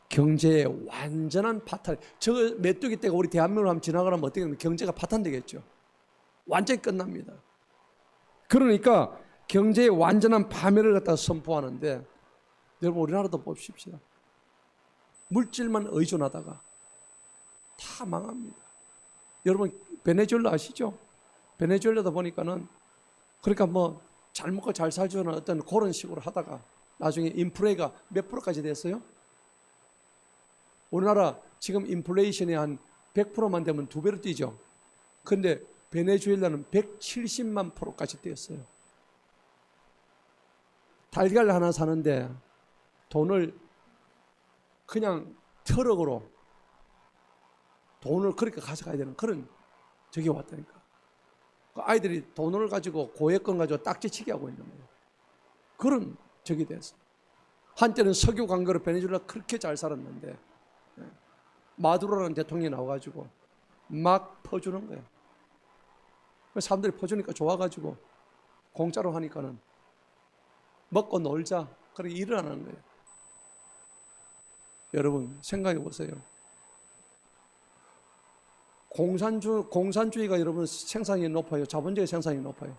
경제의 완전한 파탄, 저 메뚜기 떼가 우리 대한민국으로 한번 지나가면 어떻게 되면 경제가 파탄되겠죠. 완전히 끝납니다. 그러니까 경제의 완전한 파멸을 갖다 선포하는데, 여러분 우리나라도 봅시다. 물질만 의존하다가 다 망합니다. 여러분 베네수엘라 아시죠? 베네수엘라다 보니까는 그러니까 뭐 잘 먹고 잘 살주는 어떤 그런 식으로 하다가 나중에 인플레가 몇 프로까지 됐어요? 우리나라 지금 인플레이션이 한 100%만 되면 2배로 뛰죠. 그런데 베네수엘라는 170만 프로까지 뛰었어요. 달걀 하나 사는데 돈을 그냥 트럭으로 돈을 그렇게 가져가야 되는 그런 적이 왔다니까. 아이들이 돈을 가지고 고액권 가지고 딱지치기 하고 있는 거예요. 그런 적이 됐어요. 한때는 석유 광고로 베네수엘라 그렇게 잘 살았는데 마두로라는 대통령이 나와가지고 막 퍼주는 거예요. 사람들이 퍼주니까 좋아가지고 공짜로 하니까는 먹고 놀자, 그렇게 일을 안 하는 거예요. 여러분 생각해 보세요. 공산주의가 여러분 생산이 높아요? 자본주의 생산이 높아요?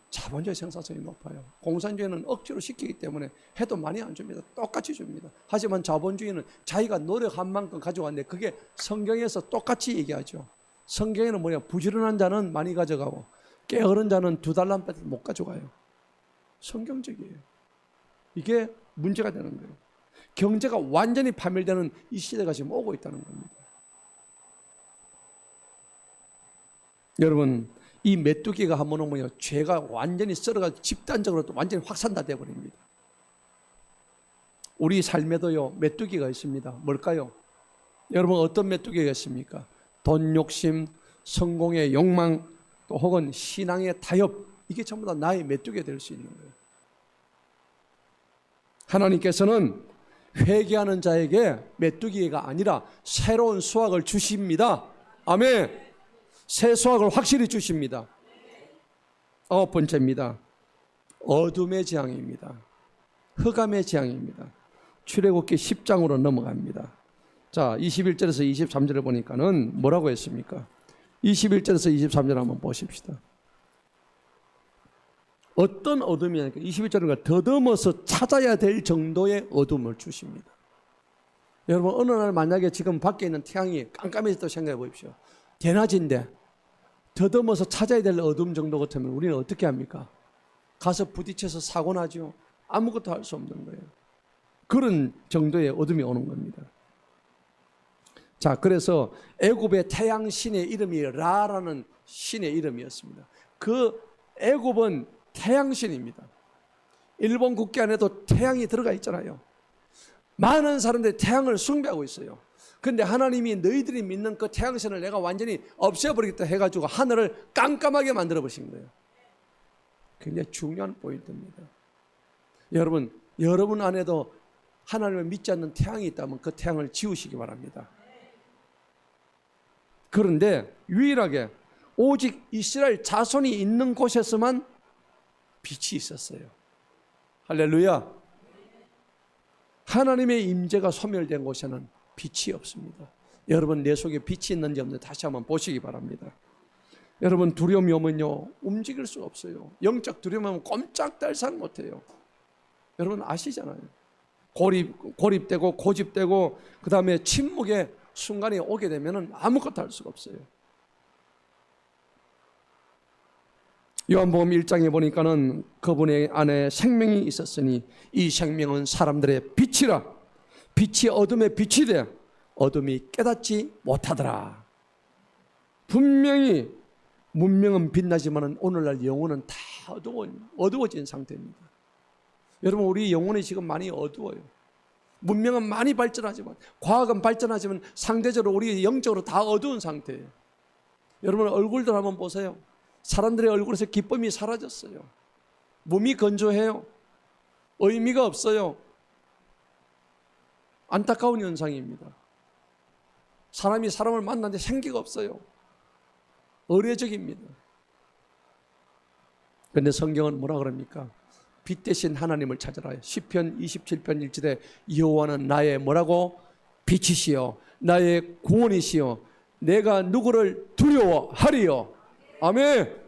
자본주의 생산성이 높아요. 공산주의는 억지로 시키기 때문에 해도 많이 안 줍니다. 똑같이 줍니다. 하지만 자본주의는 자기가 노력한 만큼 가져갔는데, 그게 성경에서 똑같이 얘기하죠. 성경에는 뭐냐, 부지런한 자는 많이 가져가고 게으른 자는 2달러 빼도 못 가져가요. 성경적이에요. 이게 문제가 되는 거예요. 경제가 완전히 파멸되는 이 시대가 지금 오고 있다는 겁니다. 여러분 이 메뚜기가 한번 오면요, 죄가 완전히 썰어가 집단적으로 또 완전히 확산다 되어버립니다. 우리 삶에도요 메뚜기가 있습니다. 뭘까요? 여러분 어떤 메뚜기가 있습니까? 돈 욕심, 성공의 욕망, 또 혹은 신앙의 타협, 이게 전부 다 나의 메뚜기가 될 수 있는 거예요. 하나님께서는 회개하는 자에게 메뚜기가 아니라 새로운 수확을 주십니다. 아멘. 새 수확을 확실히 주십니다. 9번째입니다. 어둠의 재앙입니다. 흑암의 재앙입니다. 출애굽기 10장으로 넘어갑니다. 자, 21절에서 23절을 보니까는 뭐라고 했습니까? 21절에서 23절 한번 보십시다. 어떤 어둠이냐니까 21절은 더듬어서 찾아야 될 정도의 어둠을 주십니다. 여러분 어느 날 만약에 지금 밖에 있는 태양이 깜깜해졌다고 생각해 보십시오. 대낮인데 더듬어서 찾아야 될 어둠 정도 같으면 우리는 어떻게 합니까? 가서 부딪혀서 사고 나죠. 아무것도 할 수 없는 거예요. 그런 정도의 어둠이 오는 겁니다. 자, 그래서 애굽의 태양신의 이름이 라라는 신의 이름이었습니다. 그 애굽은 태양신입니다. 일본 국기 안에도 태양이 들어가 있잖아요. 많은 사람들이 태양을 숭배하고 있어요. 그런데 하나님이 너희들이 믿는 그 태양신을 내가 완전히 없애버리겠다 해가지고 하늘을 깜깜하게 만들어 버리신 거예요. 굉장히 중요한 포인트입니다. 여러분 안에도 하나님을 믿지 않는 태양이 있다면 그 태양을 지우시기 바랍니다. 그런데 유일하게 오직 이스라엘 자손이 있는 곳에서만 빛이 있었어요. 할렐루야. 하나님의 임재가 소멸된 곳에는 빛이 없습니다. 여러분 내 속에 빛이 있는지 없는지 다시 한번 보시기 바랍니다. 여러분 두려움이 오면요 움직일 수가 없어요. 영적 두려움이 오면 꼼짝달싹 못해요. 여러분 아시잖아요. 고립되고 고집되고 그 다음에 침묵에 순간이 오게 되면 아무것도 할 수가 없어요. 요한복음 1장에 보니까는 그분의 안에 생명이 있었으니 이 생명은 사람들의 빛이라. 빛이 어둠의 빛이 돼 어둠이 깨닫지 못하더라. 분명히 문명은 빛나지만 오늘날 영혼은 다 어두워진 상태입니다. 여러분, 우리 영혼이 지금 많이 어두워요. 문명은 많이 발전하지만, 과학은 발전하지만 상대적으로 우리 영적으로 다 어두운 상태예요. 여러분, 얼굴들 한번 보세요. 사람들의 얼굴에서 기쁨이 사라졌어요. 몸이 건조해요. 의미가 없어요. 안타까운 현상입니다. 사람이 사람을 만나는데 생기가 없어요. 의례적입니다. 그런데 성경은 뭐라 그럽니까? 빛 대신 하나님을 찾으라. 시편 27편 1절에 여호와는 나의 뭐라고? 빛이시여 나의 구원이시여 내가 누구를 두려워하리요. 아멘.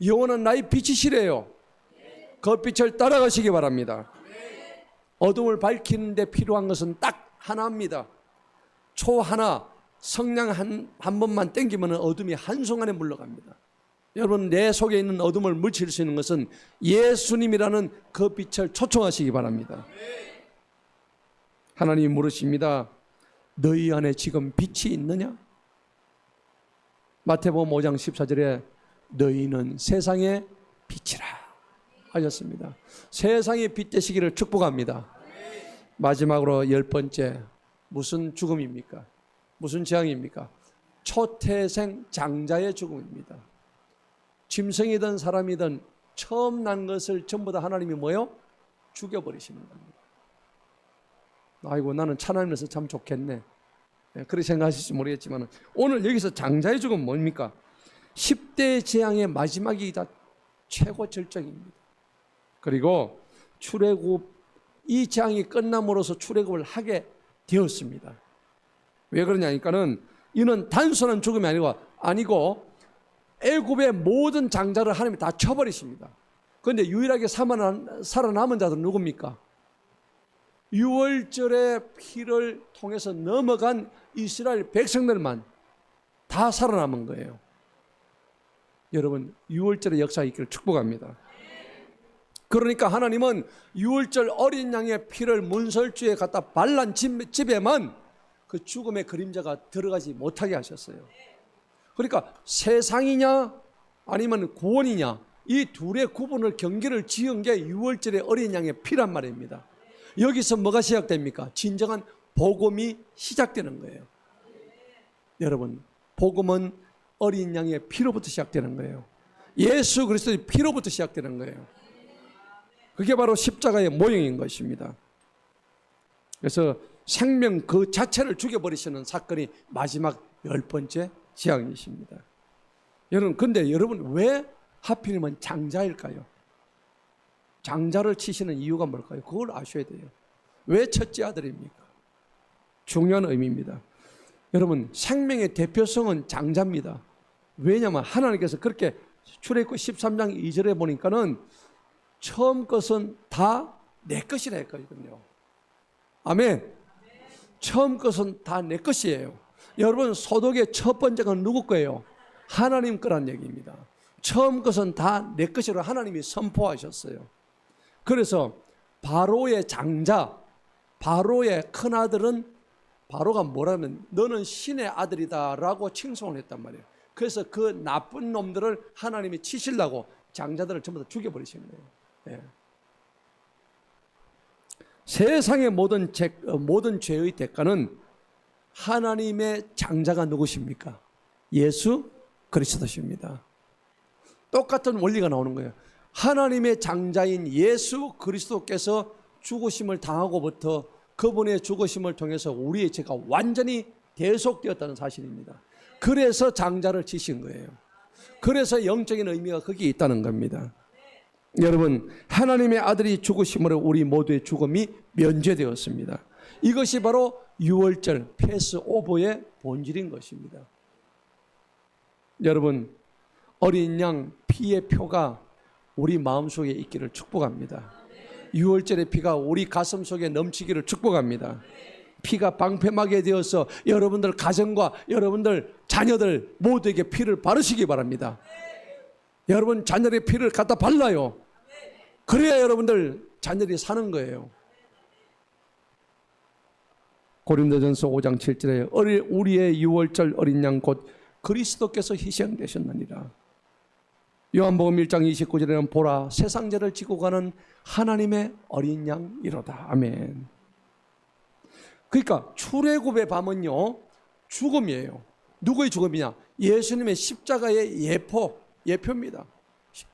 여호와는 나의 빛이시래요. 그 빛을 따라가시기 바랍니다. 어둠을 밝히는 데 필요한 것은 딱 하나입니다. 초 하나, 성냥 한 번만 땡기면 어둠이 한순간에 물러갑니다. 여러분, 내 속에 있는 어둠을 물칠 수 있는 것은 예수님이라는 그 빛을 초청하시기 바랍니다. 하나님이 물으십니다. 너희 안에 지금 빛이 있느냐? 마태복음 5장 14절에 너희는 세상의 빛이라 하셨습니다. 세상의 빛 되시기를 축복합니다. 마지막으로 10번째, 무슨 죽음입니까? 무슨 재앙입니까? 초태생 장자의 죽음입니다. 짐승이든 사람이든 처음 난 것을 전부 다 하나님이 뭐요? 죽여버리시는 겁니다. 아이고, 나는 하나님에서 참 좋겠네. 그렇게 생각하실지 모르겠지만 오늘 여기서 장자의 죽음은 뭡니까? 10대 재앙의 마지막이다. 최고 절정입니다. 그리고 출애굽, 이 재앙이 끝남으로써 출애굽을 하게 되었습니다. 왜 그러냐니까는 이는 단순한 죽음이 아니고 애굽의 모든 장자를 하나님이 다 쳐버리십니다. 그런데 유일하게 살아남은 자들은 누굽니까? 유월절의 피를 통해서 넘어간 이스라엘 백성들만 다 살아남은 거예요. 여러분, 유월절의 역사가 있기를 축복합니다. 그러니까 하나님은 유월절 어린 양의 피를 문설주에 갖다 발란 집에만 그 죽음의 그림자가 들어가지 못하게 하셨어요. 그러니까 세상이냐 아니면 구원이냐, 이 둘의 구분을 경계를 지은 게 유월절의 어린 양의 피란 말입니다. 여기서 뭐가 시작됩니까? 진정한 복음이 시작되는 거예요. 여러분, 복음은 어린 양의 피로부터 시작되는 거예요. 예수 그리스도의 피로부터 시작되는 거예요. 그게 바로 십자가의 모형인 것입니다. 그래서 생명 그 자체를 죽여버리시는 사건이 마지막 10번째 재앙이십니다. 여러분, 근데 여러분 왜 하필이면 장자일까요? 장자를 치시는 이유가 뭘까요? 그걸 아셔야 돼요. 왜 첫째 아들입니까? 중요한 의미입니다. 여러분, 생명의 대표성은 장자입니다. 왜냐하면 하나님께서 그렇게 출애굽 13장 2절에 보니까는 처음 것은 다 내 것이라 했거든요. 아멘. 처음 것은 다 내 것이에요. 여러분, 소독의 첫 번째가 누구 거예요? 하나님 거란 얘기입니다. 처음 것은 다 내 것이라고 하나님이 선포하셨어요. 그래서 바로의 장자, 바로의 큰아들은 바로가 뭐라면 너는 신의 아들이다 라고 칭송을 했단 말이에요. 그래서 그 나쁜 놈들을 하나님이 치시려고 장자들을 전부 다 죽여버리시는 거예요. 예. 세상의 모든 죄의 대가는 하나님의 장자가 누구십니까? 예수 그리스도십니다. 똑같은 원리가 나오는 거예요. 하나님의 장자인 예수 그리스도께서 죽으심을 당하고부터 그분의 죽으심을 통해서 우리의 죄가 완전히 대속되었다는 사실입니다. 그래서 장자를 치신 거예요. 그래서 영적인 의미가 거기에 있다는 겁니다. 여러분, 하나님의 아들이 죽으심으로 우리 모두의 죽음이 면제되었습니다. 이것이 바로 유월절 패스오버의 본질인 것입니다. 여러분, 어린 양 피의 표가 우리 마음속에 있기를 축복합니다. 유월절의 피가 우리 가슴 속에 넘치기를 축복합니다. 피가 방패막이 되어서 여러분들 가정과 여러분들 자녀들 모두에게 피를 바르시기 바랍니다. 여러분 자녀의 피를 갖다 발라요. 그래야 여러분들 자녀들이 사는 거예요. 고린도전서 5장 7절에 우리의 유월절 어린 양 곧 그리스도께서 희생되셨느니라. 요한복음 1장 29절에는 보라 세상 죄를 지고 가는 하나님의 어린 양이로다. 아멘. 그러니까 출애굽의 밤은요 죽음이에요. 누구의 죽음이냐? 예수님의 십자가의 예표입니다.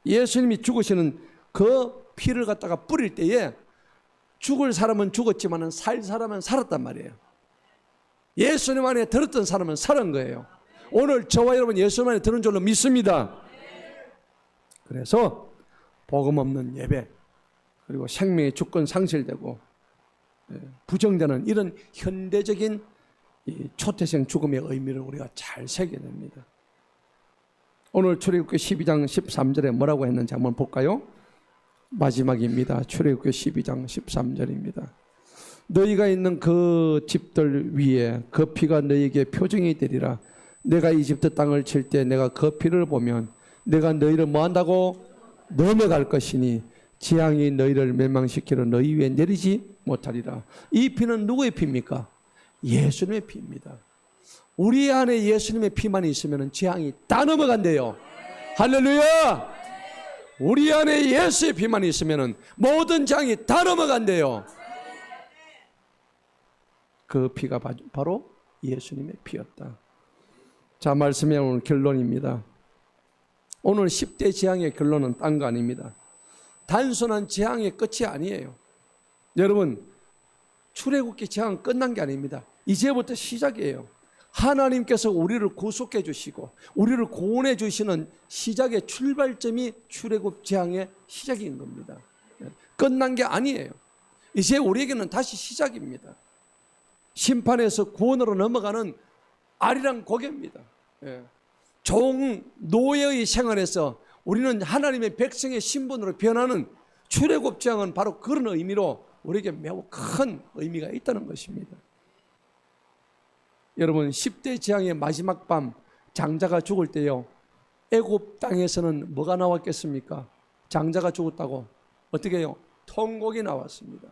예수님이 죽으시는 그 피를 갖다가 뿌릴 때에 죽을 사람은 죽었지만 살 사람은 살았단 말이에요. 예수님 안에 들었던 사람은 살은 거예요. 오늘 저와 여러분 예수님 안에 들은 줄로 믿습니다. 그래서 복음 없는 예배 그리고 생명의 주권 상실되고 부정되는 이런 현대적인 이 초태생 죽음의 의미를 우리가 잘 새겨야 됩니다. 오늘 출애굽기 12장 13절에 뭐라고 했는지 한번 볼까요? 마지막입니다. 출애굽기 12장 13절입니다. 너희가 있는 그 집들 위에 그 피가 너희에게 표징이 되리라. 내가 이집트 땅을 칠 때 내가 그 피를 보면 내가 너희를 뭐한다고? 넘어갈 것이니 재앙이 너희를 멸망시키러 너희 위에 내리지 못하리라. 이 피는 누구의 피입니까? 예수님의 피입니다. 우리 안에 예수님의 피만 있으면 재앙이 다 넘어간대요. 할렐루야! 우리 안에 예수의 피만 있으면 모든 재앙이 다 넘어간대요. 그 피가 바로 예수님의 피였다. 자, 말씀의 오늘 결론입니다. 오늘 10대 재앙의 결론은 딴 거 아닙니다. 단순한 재앙의 끝이 아니에요. 여러분, 출애굽기 재앙은 끝난 게 아닙니다. 이제부터 시작이에요. 하나님께서 우리를 구속해 주시고 우리를 구원해 주시는 시작의 출발점이 출애굽 재앙의 시작인 겁니다. 끝난 게 아니에요. 이제 우리에게는 다시 시작입니다. 심판에서 구원으로 넘어가는 아리랑 고개입니다. 종 노예의 생활에서 우리는 하나님의 백성의 신분으로 변하는 출애굽 재앙은 바로 그런 의미로 우리에게 매우 큰 의미가 있다는 것입니다. 여러분 10대 재앙의 마지막 밤 장자가 죽을 때요 애굽 땅에서는 뭐가 나왔겠습니까? 장자가 죽었다고 어떻게 해요? 통곡이 나왔습니다.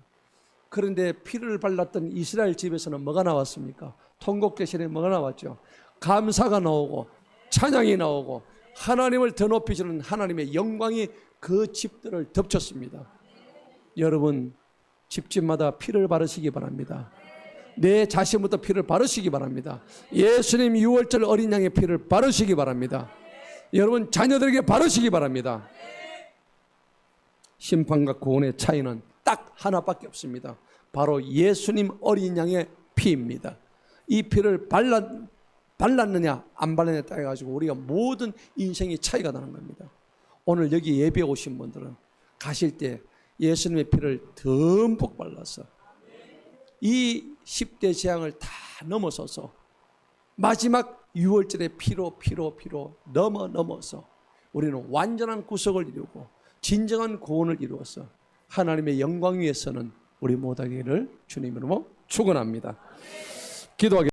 그런데 피를 발랐던 이스라엘 집에서는 뭐가 나왔습니까? 통곡 대신에 뭐가 나왔죠? 감사가 나오고 찬양이 나오고 하나님을 더 높이시는 하나님의 영광이 그 집들을 덮쳤습니다. 여러분 집집마다 피를 바르시기 바랍니다. 내 자신부터 피를 바르시기 바랍니다. 예수님 유월절 어린 양의 피를 바르시기 바랍니다. 여러분 자녀들에게 바르시기 바랍니다. 심판과 구원의 차이는 딱 하나밖에 없습니다. 바로 예수님 어린 양의 피입니다. 이 피를 발랐느냐 안 발랐느냐에 따라 가지고 우리가 모든 인생의 차이가 나는 겁니다. 오늘 여기 예배에 오신 분들은 가실 때 예수님의 피를 듬뿍 발라서 이 10대 재앙을 다 넘어서서 마지막 유월절의 피로 넘어서 우리는 완전한 구속을 이루고 진정한 구원을 이루어서 하나님의 영광 위에서는 우리 모두에게를 주님 이름으로 축원합니다. 기도하겠습니다.